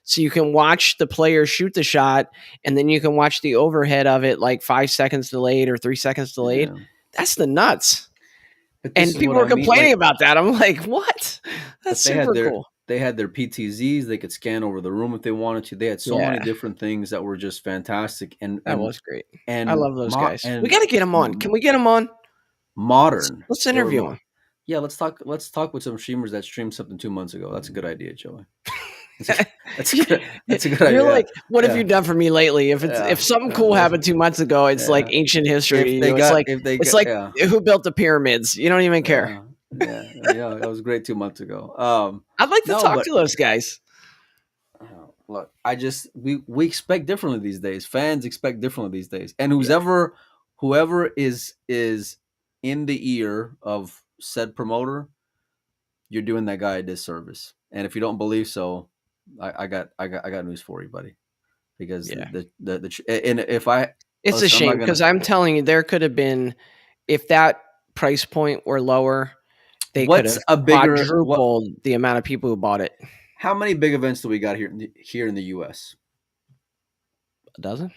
So you can watch the player shoot the shot, and then you can watch the overhead of it like 5 seconds delayed or 3 seconds delayed. yeah. That's the nuts. But this And is people what were I mean. complaining Like, about that. I'm like, what? That's but they had super their cool. they had their PTZs. They could scan over the room if they wanted to. They had so many Yeah, different things that were just fantastic. And that and was great. I and love those mo- guys. We and got to get them on. Can we get them on? modern. Let's They were interview them. Yeah, let's talk. Let's talk with some streamers that streamed something 2 months ago. That's a good idea, Joey. That's a good. That's a good You're idea. like, what have Yeah. you done for me lately? If Yeah. something cool happened 2 months ago, it's like Yeah. ancient history to If you. they It's got, like if they it's got, like yeah, who built the pyramids? You don't even care. yeah, that was great 2 months ago. I'd like to No, talk but to those guys. look, we expect differently these days. Fans expect differently these days, and Yeah. whoever is in the ear of said promoter, you're doing that guy a disservice. And if you don't believe so, I got news for you, buddy. Because Yeah. and if I It's a listen, I'm not shame, because gonna. I'm telling you, there could have been, if that price point were lower, they could What's have a bigger what? quadrupled the amount of people who bought it. How many big events do we got here in the U.S.? A dozen?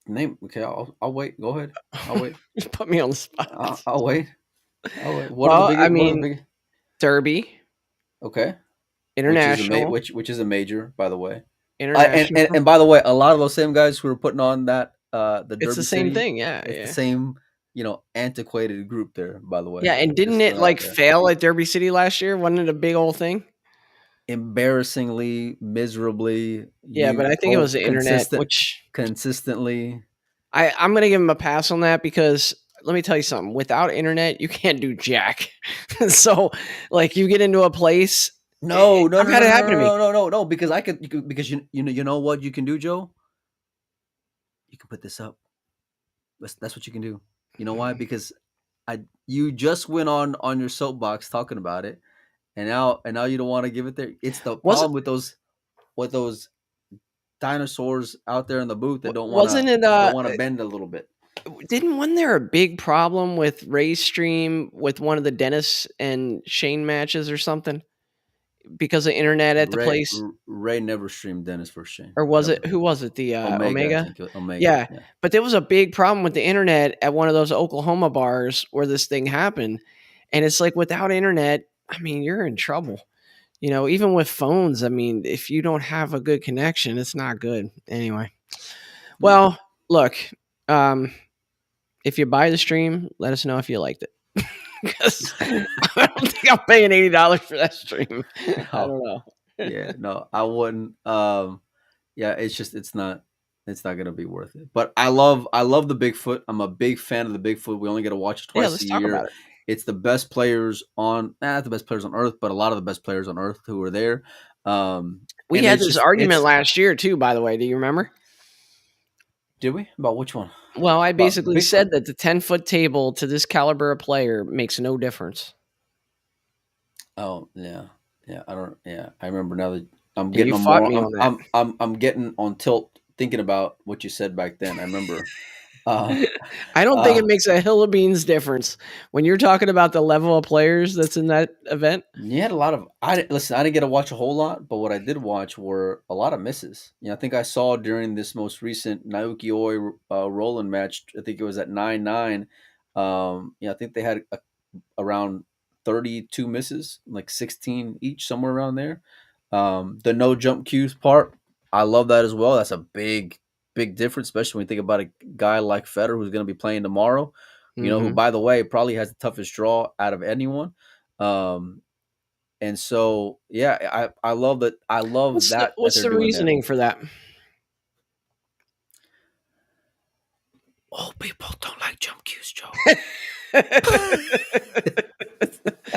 Name. Okay, I'll wait. Go ahead. I'll wait. You put me on the spot. I'll wait. I'll wait. Well, I What are the mean, big? Derby, Okay, international, which is a major, by the way. international. And by the way, a lot of those same guys who were putting on that the It's Derby the same City, thing. Yeah, it's yeah. the same antiquated group there. By the way, Yeah, and didn't Just it throwing like out there. fail at Derby City last year? Wasn't it a big old thing? Embarrassingly, miserably, Yeah, but I think it was the internet, which consistently. I'm gonna give him a pass on that, because let me tell you something. Without internet, you can't do jack. So, like, you get into a place. No, I've had it happen to me. no. Because because you know what you can do, Joe. You can put this up. That's what you can do. You know why? Because you just went on your soapbox talking about it, and now you don't want to give it there. It's the Was it? problem with those dinosaurs out there in the booth that Wasn't it? don't want to bend a little bit. Wasn't there a big problem with Ray's stream with one of the Dennis and Shane matches or something because of internet at the place? Ray never streamed Dennis for Shane. Or was Never. it, who was it? The I Omega? think Omega. Yeah, but there was a big problem with the internet at one of those Oklahoma bars where this thing happened. And it's like, without internet, I mean, you're in trouble. Even with phones, I mean, if you don't have a good connection, it's not good. Anyway. Well, look, if you buy the stream, let us know if you liked it. Because I don't think I'm paying $80 for that stream. I don't know. Yeah, no, I wouldn't. Yeah, it's not gonna be worth it. But I love the Bigfoot. I'm a big fan of the Bigfoot. We only get to watch it twice a talk year. about it. It's the best players on, not the best players on earth, but a lot of the best players on earth who are there. We had this argument last year too, by the way. Do you remember? Did we? About which one? Well, I About basically Bigfoot? said that the 10-foot table to this caliber of player makes no difference. Oh yeah, yeah. I don't. Yeah, I remember now that I'm And getting you on fought more. me on that. I'm getting on tilt thinking about what you said back then. I remember. Uh, I don't think uh, it makes a hill of beans difference when you're talking about the level of players that's in that event. you had a lot of. Listen. I didn't get to watch a whole lot, but what I did watch were a lot of misses. I think I saw during this most recent Naoki Oi Roland match. I think it was at 9-9. I think they had around 32 misses, like 16 each, somewhere around there. The no jump cues part, I love that as well. That's a big difference, especially when you think about a guy like Federer who's going to be playing tomorrow. Who, Mm-hmm. by the way, probably has the toughest draw out of anyone. Um, and so, yeah, I love that. I love that What's they're the doing that. reasoning for that? Old people don't like jump cues, Joe.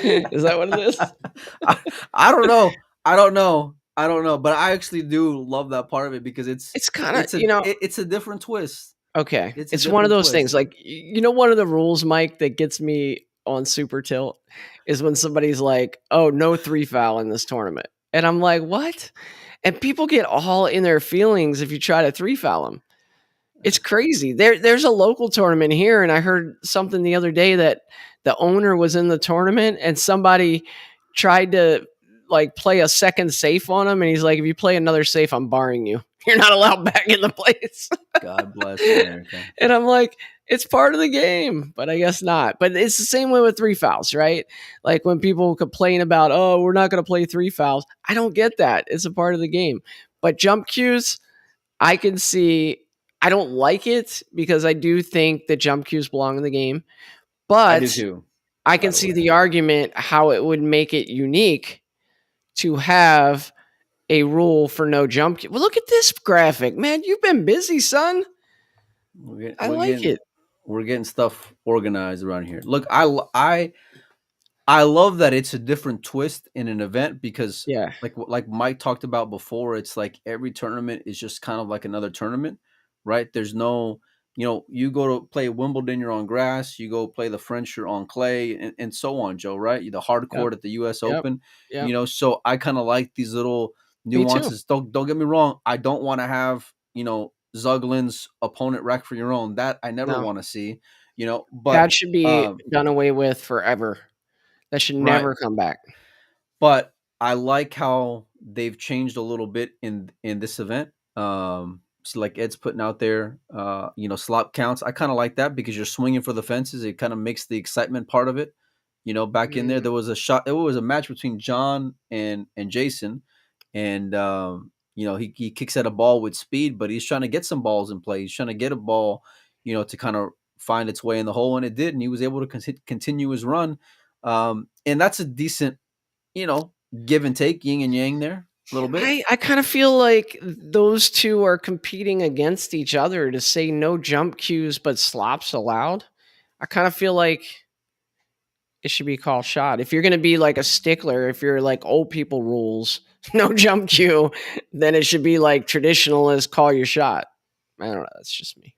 Is that what it is? I, I don't know. I don't know. But I actually do love that part of it because it's It's kind of, it's a it's a different twist. okay. It's a It's one of different those twist. things. Like, one of the rules, Mike, that gets me on super tilt is when somebody's like, "Oh, no 3 foul in this tournament," and I'm like, "What?" And people get all in their feelings if you try to 3 foul them. It's crazy. There's a local tournament here, and I heard something the other day that the owner was in the tournament and somebody tried to like play a second safe on him, and he's like, "If you play another safe, I'm barring you. You're not allowed back in the place." God bless America. And I'm like, it's part of the game, but I guess not. But it's the same way with 3 fouls, right? Like when people complain about, oh, we're not going to play 3 fouls. I don't get that. It's a part of the game. But jump cues, I can see. I don't like it because I do think that jump cues belong in the game. I do But too, I by can the see way. the argument how it would make it unique to have a rule for no jump cue. Well, look at this graphic, man. You've been busy, son. We're getting, I we're like getting it. we're getting stuff organized around here. Look, I love that it's a different twist in an event because Yeah. like Mike talked about before, it's like every tournament is just kind of like another tournament, right? There's no, you go to play Wimbledon, you're on grass, you go play the French, you're on clay, and so on, Joe, right? The hard Yep. court at the US Yep. Open, Yep. so I kind of like these little Me too. nuances. Don't get me wrong. I don't want to have, Zuglin's opponent rack for your own. That I never No, want to see, but that should be done away with forever. That should right. never come back. But I like how they've changed a little bit in this event. So like Ed's putting out there, slop counts. I kind of like that because you're swinging for the fences. It kind of makes the excitement part of it. Back in there, Mm, there was a shot. It was a match between John and Jason, and he kicks at a ball with speed, but he's trying to get some balls in play. He's trying to get a ball, to kind of find its way in the hole, and it did, and he was able to continue his run. And that's a decent, you know, give and take, yin and yang there a little bit. I kind of feel like those two are competing against each other to say no jump cues but slops allowed. I kind of feel like it should be called shot. If you're going to be like a stickler, if you're like old people rules, no jump cue, then it should be like traditionalist call your shot. I don't know. That's just me.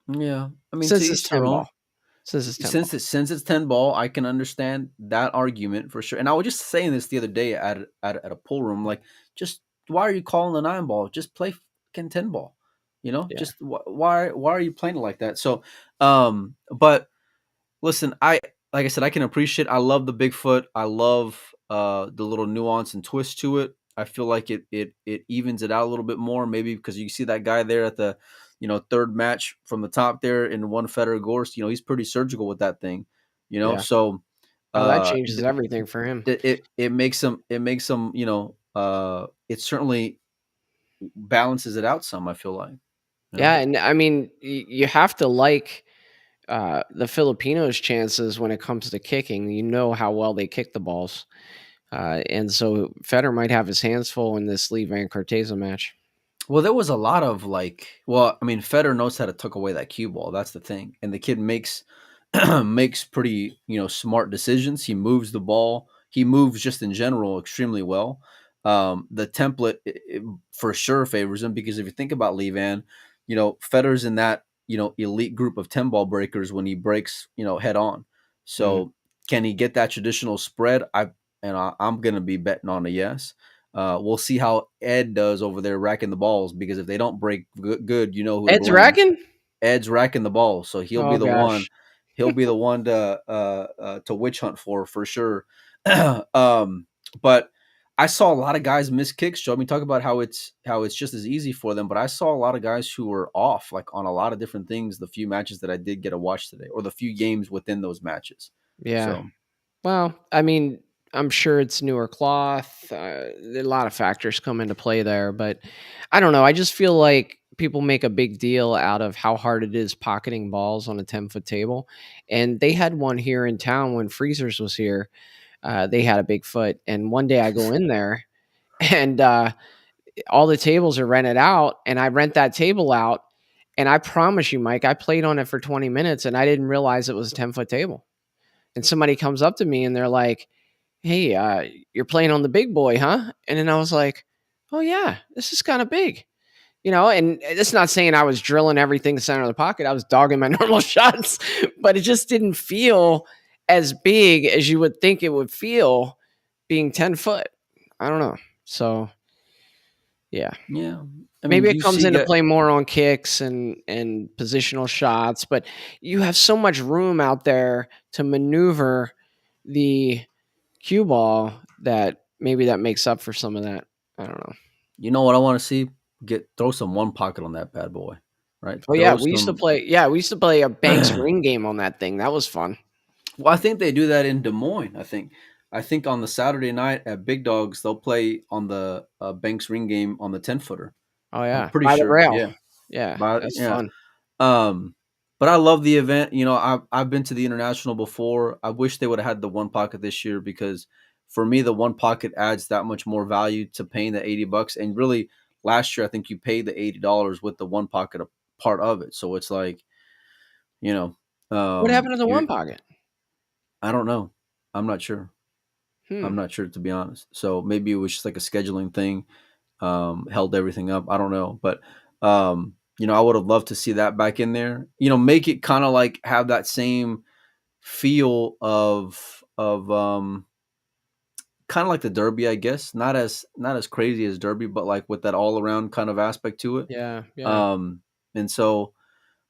Yeah, I mean, to Since it's each their 10 own. ball. Since it's 10 ball. Since it's 10 ball, I can understand that argument for sure. And I was just saying this the other day at a pool room, like, just why are you calling the 9 ball? Just play fucking 10 ball. Yeah. Just why are you playing it like that? So, but listen, like I said, I can appreciate. I love the Bigfoot. I love the little nuance and twist to it. I feel like it evens it out a little bit more, maybe because you see that guy there at the third match from the top there in one Federer Gorst. He's pretty surgical with that thing. Yeah. So Oh, that uh, changes everything for him. it makes him it certainly balances it out some. I feel like. Yeah, and I mean, you have to like the Filipinos' chances when it comes to kicking. You know how well they kick the balls, and so Federer might have his hands full in this Lee Van Corteza match. Well, there was a lot of I mean, Federer knows how to tuck away that cue ball. That's the thing, and the kid makes makes pretty smart decisions. He moves the ball. He moves just in general extremely well. The template for sure favors him because if you think about Lee Van, Federer's in that elite group of 10 ball breakers when he breaks head on. Mhm. So can he get that traditional spread? I'm gonna be betting on a yes. We'll see how Ed does over there racking the balls, because if they don't break good, you know who to Ed's blame. racking? Ed's racking the ball, so he'll be Oh the one. gosh. He'll be the one to witch hunt for sure. um, but I saw a lot of guys miss kicks, Joe. I mean, talk about how it's just as easy for them, but I saw a lot of guys who were off, like on a lot of different things. The few matches that I did get to watch today, or the few games within those matches. Yeah. So Well, I mean, I'm sure it's newer cloth. A lot of factors come into play there, but I don't know. I just feel like people make a big deal out of how hard it is pocketing balls on a 10-foot table. And they had one here in town when Freezers was here. They had a Bigfoot. And one day I go in there and all the tables are rented out. And I rent that table out. And I promise you, Mike, I played on it for 20 minutes and I didn't realize it was a 10-foot table. And somebody comes up to me and they're like, "Hey, you're playing on the big boy, huh?" And then I was like, "Oh yeah, this is kind of big." And it's not saying I was drilling everything center of the pocket. I was dogging my normal shots, but it just didn't feel as big as you would think it would feel being 10 foot. I don't know. So yeah, yeah, I mean, maybe do it you comes see into get play more on kicks and positional shots, but you have so much room out there to maneuver the cue ball that maybe that makes up for some of that. I don't know. what I want to see? Throw some one pocket on that bad boy, right? Oh yeah, Throw we used to some. play. Yeah, we used to play a Banks ring game on that thing. That was fun. Well, I think they do that in Des Moines. I think on the Saturday night at Big Dogs, they'll play on the Banks ring game on the 10 footer. Oh I'm yeah, pretty by the sure. rail. Yeah, Yeah, but that's yeah. fun. Um, but I love the event. I've been to the International before. I wish they would have had the one pocket this year, because for me the one pocket adds that much more value to paying the $80. And really, last year I think you paid the $80 with the one pocket a part of it. So it's like, you know, What happened to the you're one pocket? I don't know. I'm not sure. Hmm. I'm not sure, to be honest. So maybe it was just like a scheduling thing, held everything up. I don't know, but I would have loved to see that back in there. Make it kind of like have that same feel of kind of like the Derby, I guess. Not as crazy as Derby, but like with that all around kind of aspect to it. Yeah, yeah. And so,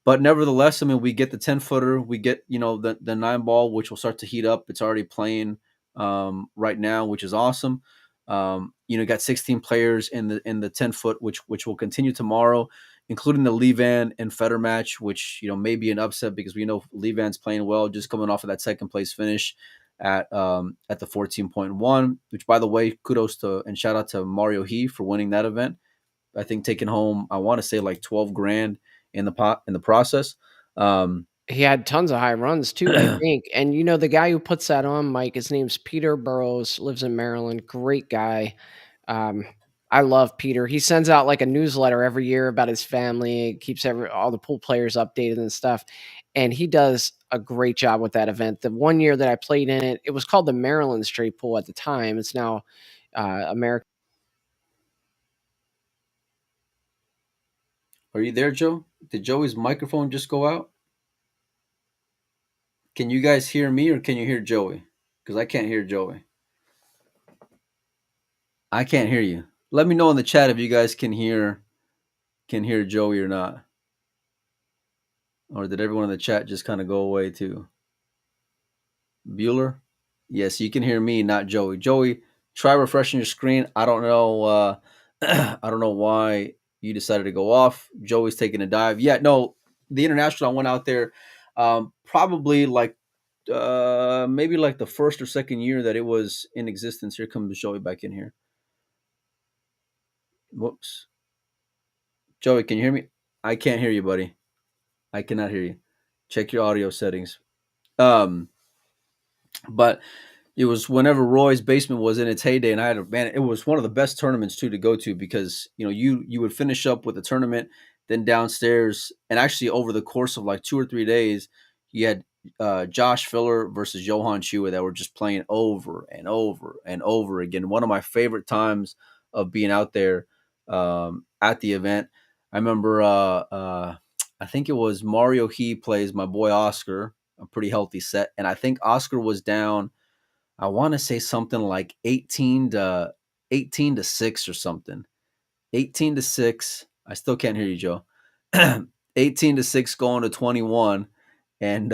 but nevertheless, I mean, we get the 10 footer, we get the 9 ball, which will start to heat up. It's already playing right now, which is awesome. Got 16 players in the 10 foot, which will continue tomorrow, including the Levan and Feder match, which may be an upset, because we know Levan's playing well, just coming off of that second place finish at the 14.1. Which, by the way, kudos to and shout out to Mario He for winning that event. I think taking home, I want to say like 12 grand in the process. Um, He had tons of high runs too, I think. And the guy who puts that on, Mike, his name's Peter Burrows, lives in Maryland. Great guy. Um, I love Peter. He sends out like a newsletter every year about his family, keeps all the pool players updated and stuff. And he does a great job with that event. The one year that I played in it, it was called the Maryland Straight Pool at the time. It's now American. are you there, Joe? Did Joey's microphone just go out? Can you guys hear me, or can you hear Joey? Because I can't hear Joey. I can't hear you. Let me know in the chat if you guys can hear Joey or not. Or did everyone in the chat just kind of go away too? Bueller? Yes, you can hear me, not Joey. Joey, try refreshing your screen. I don't know. I don't know why you decided to go off. Joey's taking a dive. Yeah, no, the international. I went out there, probably like maybe like the first or second year that it was in existence. Here comes Joey back in here. Whoops, Joey, can you hear me? I can't hear you, buddy. I cannot hear you. Check your audio settings. Um, but it was whenever Roy's Basement was in its heyday, and I had it was one of the best tournaments too to go to, because you would finish up with the tournament, then downstairs, and actually over the course of like 2 or 3 days, you had Josh Filler versus Johan Chua that were just playing over and over and over again. One of my favorite times of being out there at the event. I remember I think it was Mario He plays my boy Oscar, a pretty healthy set, and I think Oscar was down. I want to say something like 18 to 6 or something. 18 to 6. I still can't hear you, Joe. 18 to 6 going to 21, and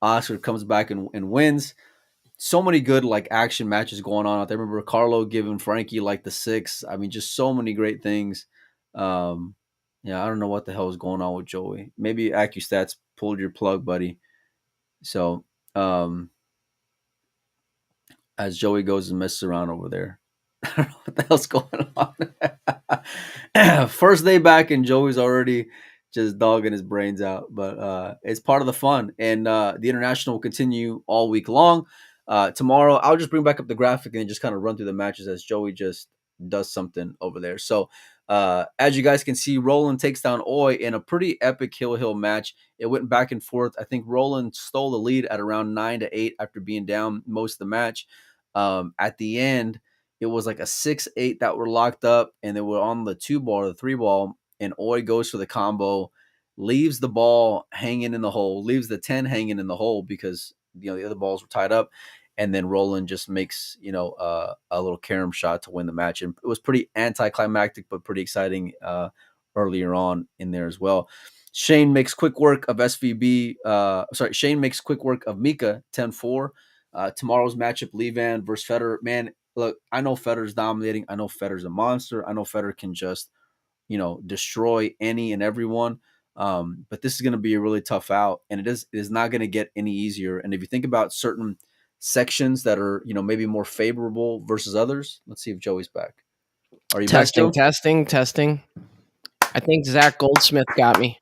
Oscar comes back and wins. So many good like action matches going on out there. I remember Carlo giving Frankie like the 6. I mean, just so many great things. Um, yeah, I don't know what the hell is going on with Joey. Maybe AccuStats pulled your plug, buddy. So um, as Joey goes and messes around over there. I don't know what the hell's going on. First day back, and Joey's already just dogging his brains out. But it's part of the fun. And the international will continue all week long. Tomorrow, I'll just bring back up the graphic and just kind of run through the matches as Joey just does something over there. So as you guys can see, Roland takes down Oi in a pretty epic hill match. It went back and forth. I think Roland stole the lead at around 9-8 after being down most of the match. At the end, it was like a 6-8 that were locked up, and they were on the 2-ball or the 3-ball, and Oi goes for the combo, leaves the ball hanging in the hole, leaves the 10 hanging in the hole because the other balls were tied up, and then Roland just makes a little carom shot to win the match, and it was pretty anticlimactic but pretty exciting earlier on in there as well. Shane makes quick work of SVB. Shane makes quick work of Mika 10-4. Tomorrow's matchup, Levan versus Federer. Man, look, I know Federer's dominating. I know Federer's a monster. I know Federer can just, destroy any and everyone. But this is going to be a really tough out, and it is not going to get any easier. And if you think about certain sections that are, maybe more favorable versus others, let's see if Joey's back. Are you back, Joe? Testing. I think Zach Goldsmith got me.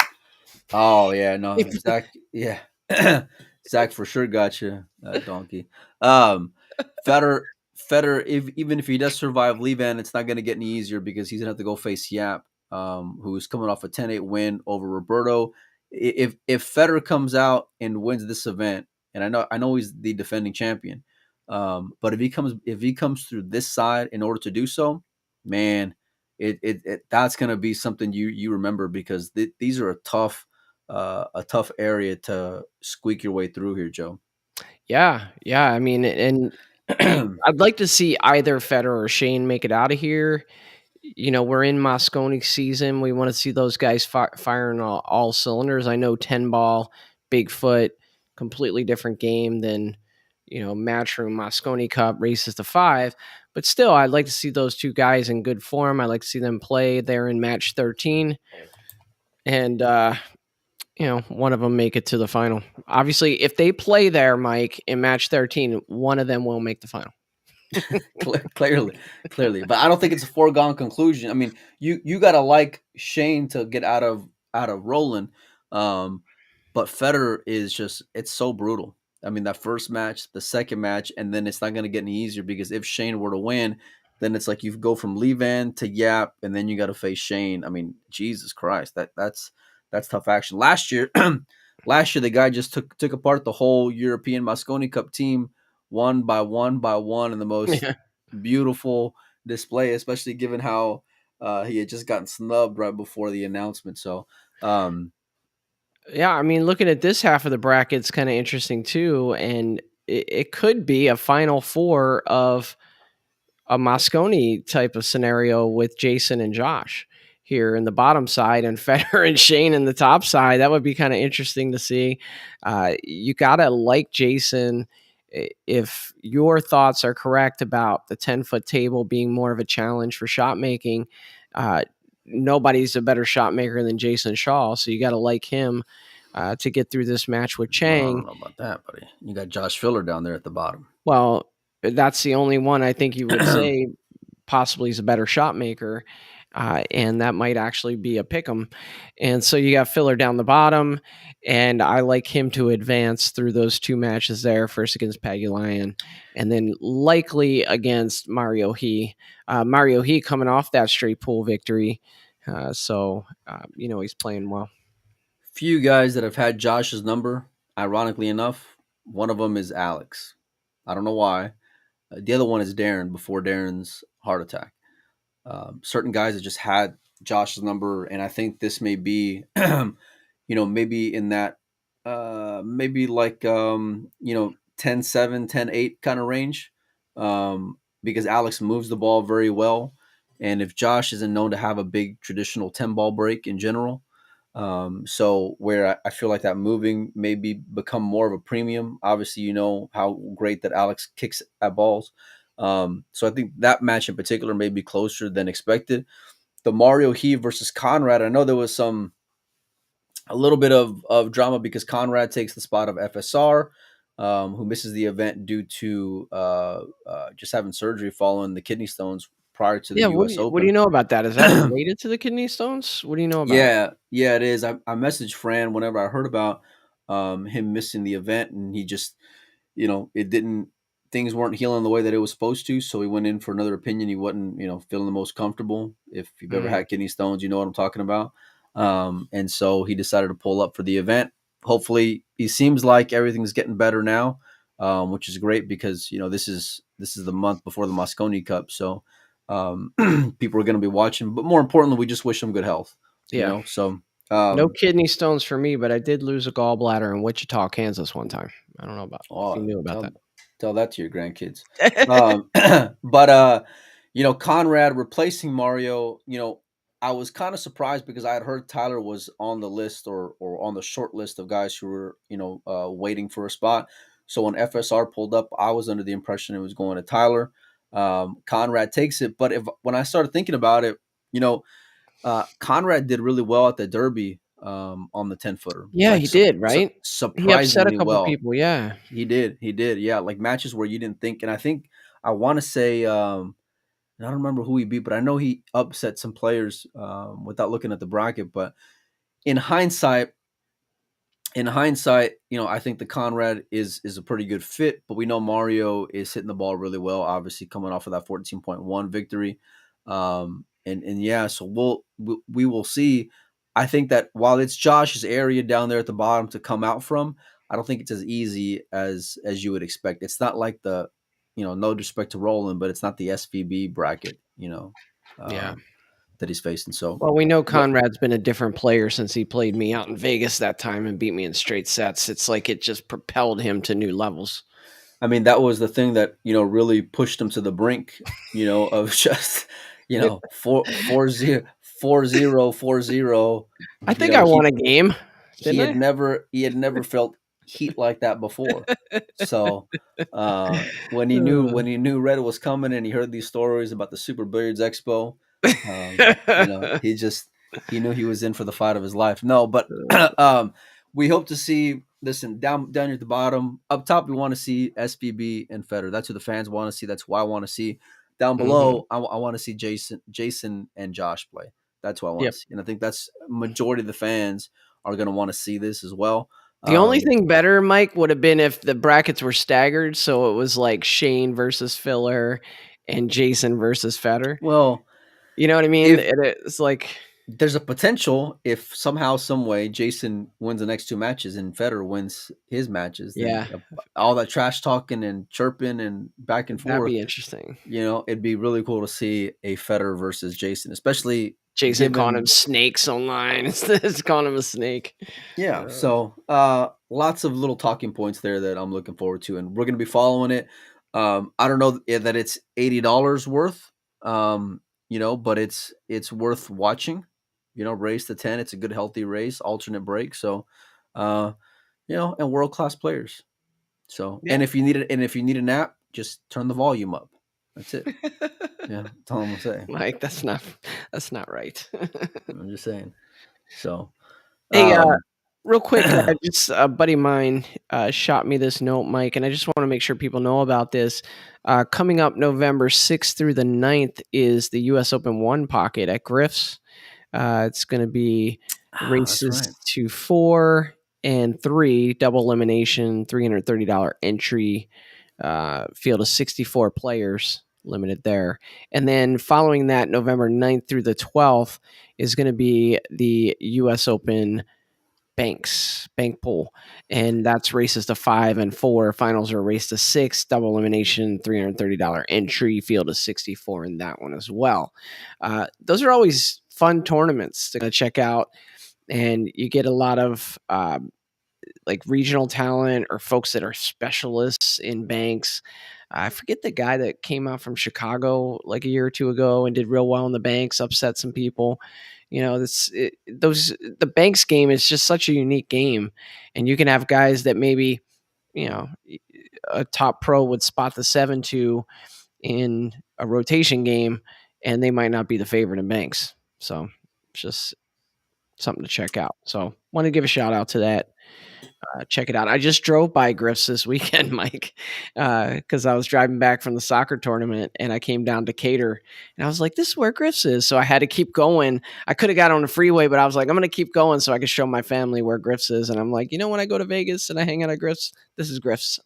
Oh yeah, no, Zach. Yeah, Zach for sure got you, donkey. Federer, even if he does survive Levan, it's not going to get any easier because he's going to have to go face Yapp, who's coming off a 10-8 win over Roberto. If Federer comes out and wins this event, and I know he's the defending champion, but if he comes through this side in order to do so, man, it that's going to be something you remember because these are a tough area to squeak your way through here, Joe. Yeah. I mean, and I'd like to see either Federer or Shane make it out of here. We're in Mosconi season. We want to see those guys firing all cylinders. I know 10-ball, Bigfoot, completely different game than, Matchroom, Mosconi Cup, races to 5. But still, I'd like to see those two guys in good form. I'd like to see them play. They're in match 13. And, one of them make it to the final. Obviously, if they play there, Mike, in match 13, one of them will make the final. clearly, but I don't think it's a foregone conclusion. I mean, you gotta like Shane to get out of Roland, but Federer is it's so brutal. I mean, that first match, the second match, and then it's not gonna get any easier because if Shane were to win, then it's like you go from Levan to Yap, and then you got to face Shane. I mean, Jesus Christ, that's tough action. Last year, the guy just took apart the whole European Mosconi Cup team one by one in the most beautiful display, especially given how he had just gotten snubbed right before the announcement. So, yeah, I mean, looking at this half of the bracket, it's kind of interesting too, and it could be a Final Four of a Mosconi type of scenario with Jason and Josh here in the bottom side and Federer and Shane in the top side. That would be kind of interesting to see. You got to like Jason. If your thoughts are correct about the 10-foot table being more of a challenge for shot making, nobody's a better shot maker than Jason Shaw. So you got to like him to get through this match with Chang. I don't know about that, buddy. You got Josh Filler down there at the bottom. Well, that's the only one I think you would say possibly is a better shot maker. And that might actually be a pick'em. And so you got Filler down the bottom, and I like him to advance through those two matches there, first against Pagulayan, and then likely against Mario He. Mario He coming off that straight pool victory. So he's playing well. Few guys that have had Josh's number, ironically enough, one of them is Alex. I don't know why. The other one is Darren before Darren's heart attack. Certain guys that just had Josh's number, and I think this may be, maybe in that, maybe like, 10-7, 10-8 kind of range, because Alex moves the ball very well, and if Josh isn't known to have a big traditional 10-ball break in general, so where I feel like that moving maybe become more of a premium. Obviously, you know how great that Alex kicks at balls. So I think that match in particular may be closer than expected. The Mario Heave versus Conrad, I know there was a little bit of drama because Conrad takes the spot of FSR, who misses the event due to just having surgery following the kidney stones prior to the Yeah, U.S. what do you Open. know about that? Is that related to the kidney stones? What do you know about it? Yeah, it is. I messaged Fran whenever I heard about him missing the event, and he just, it didn't. Things weren't healing the way that it was supposed to, so he went in for another opinion. He wasn't, feeling the most comfortable. If you've ever Mm, had kidney stones, you know what I'm talking about. And so he decided to pull up for the event. Hopefully, he seems like everything's getting better now, which is great because this is the month before the Mosconi Cup, so people are going to be watching. But more importantly, we just wish him good health. yeah. So No kidney stones for me, but I did lose a gallbladder in Wichita, Kansas one time. I don't know about if you oh, knew about tell that to your grandkids. that. Um, but Conrad replacing Mario, I was kind of surprised because I had heard Tyler was on the list or on the short list of guys who were waiting for a spot. So when FSR pulled up, I was under the impression it was going to Tyler. Conrad takes it, but when I started thinking about it, Conrad did really well at the Derby on the 10-footer, Yeah, like he did, right? He upset a surprisingly couple well. people, yeah. He did, yeah, like matches where you didn't think, and I think I want to say, and I don't remember who he beat, but I know he upset some players without looking at the bracket. But in hindsight, I think the Conrad is a pretty good fit, but we know Mario is hitting the ball really well, obviously coming off of that 14.1 victory. And yeah, so we will see. I think that while it's Josh's area down there at the bottom to come out from, I don't think it's as easy as you would expect. It's not like the, no disrespect to Roland, but it's not the SVB bracket, Yeah. that he's facing. So, Well, we know but Conrad's been a different player since he played me out in Vegas that time and beat me in straight sets. It's like it just propelled him to new levels. I mean, that was the thing that, really pushed him to the brink, of just, 4-0, I think I won a game, he didn't had I? never felt heat like that before. So when he knew Uh, when he knew Red was coming and he heard these stories about the Super Billiards Expo, he knew he was in for the fight of his life. No, but we hope to see. Listen, down here at the bottom, up top, we want to see SPB and Federer. That's who the fans want to see. That's who I want to see. Down mhm. below, I want to see Jason and Josh play. That's who I want Yep. to see, and I think that's majority of the fans are going to want to see this as well. The only Um, thing better, Mike, would have been if the brackets were staggered, so it was like Shane versus Filler and Jason versus Federer. well, You know what I mean? if It's like, there's a potential, if somehow, some way, Jason wins the next two matches and Federer wins his matches, then yeah, all that trash talking and chirping and back and that'd forth, be interesting. it'd be really cool to see a Federer versus Jason, especially Jason calling him given, snakes online. It's calling him a snake. yeah. So lots of little talking points there that I'm looking forward to, and we're going to be following it. I don't know that it's $80 worth, but it's worth watching. Race to 10. It's a good healthy race, alternate break. So, uh, and world class players. So, Yeah. and if you need a nap, just turn the volume up. That's it. Yeah, that's all I'm gonna say. Mike, that's not right. I'm just saying. So, Hey, um, real quick, just a buddy of mine shot me this note, Mike, and I just want to make sure people know about this. Coming up November 6th through the 9th is the U.S. Open One Pocket at Griff's. It's going to be that's right. races to 4 and 3, double elimination, $330 entry, field of 64 players limited there. And then following that, November 9th through the 12th is going to be the U.S. Open bank pool, and that's races to 5 and 4. Finals are a race to 6, double elimination, $330 entry, field of 64 in that one as well. Those are always fun tournaments to check out, and you get a lot of like regional talent or folks that are specialists in banks. I forget the guy that came out from Chicago like a year or two ago and did real well in the banks, upset some people. You know, the banks game is just such a unique game, and you can have guys that maybe, you know, a top pro would spot the 7-2 in a rotation game, and they might not be the favorite in banks. So it's just something to check out. So want to give a shout out to that. Check it out. I just drove by Griff's this weekend, Mike, because I was driving back from the soccer tournament, and I came down to Cater, and I was like, "This is where Griff's is." So I had to keep going. I could have got on the freeway, but I was like, "I'm going to keep going so I can show my family where Griff's is." And I'm like, when I go to Vegas and I hang out at Griff's, this is Griff's.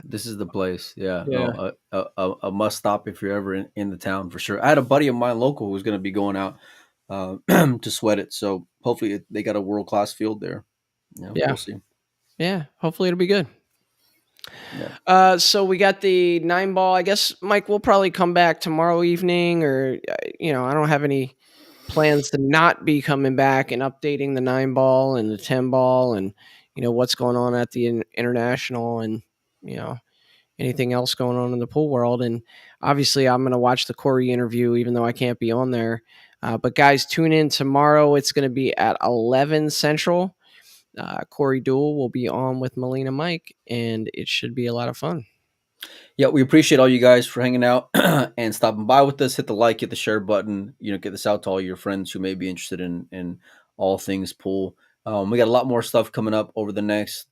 This is the place. Yeah. Yeah. No, a must stop if you're ever in the town for sure. I had a buddy of mine local who was going to be going out to sweat it. So hopefully they got a world class field there. Yeah. We'll see. Yeah. Hopefully it'll be good. Yeah. So we got the 9-ball. I guess, Mike, we'll probably come back tomorrow evening, or I don't have any plans to not be coming back and updating the 9-ball and the 10-ball, and what's going on at the international, and anything else going on in the pool world. And obviously, I'm going to watch the Corey interview, even though I can't be on there. But guys, tune in tomorrow. It's going to be at 11 Central. Corey Deuel will be on with Melina Mike, and it should be a lot of fun. Yeah, we appreciate all you guys for hanging out and stopping by with us. Hit the like, hit the share button. Get this out to all your friends who may be interested in all things pool. We got a lot more stuff coming up over the next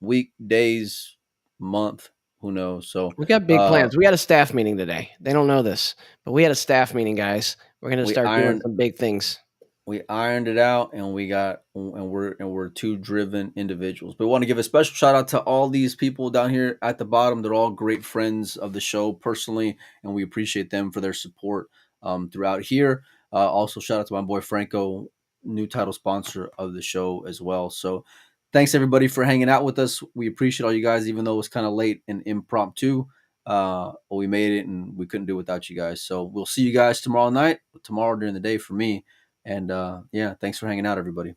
week, days, month. Who knows? So we got big plans. We had a staff meeting today. They don't know this, but we had a staff meeting, guys. We're going to start doing some big things. We ironed it out, and we're two driven individuals. But we want to give a special shout out to all these people down here at the bottom. They're all great friends of the show personally, and we appreciate them for their support throughout here. Also, shout out to my boy Franco, new title sponsor of the show as well. So thanks everybody for hanging out with us. We appreciate all you guys, even though it was kind of late and impromptu. We made it, and we couldn't do it without you guys. So we'll see you guys tomorrow night, tomorrow during the day for me. And thanks for hanging out, everybody.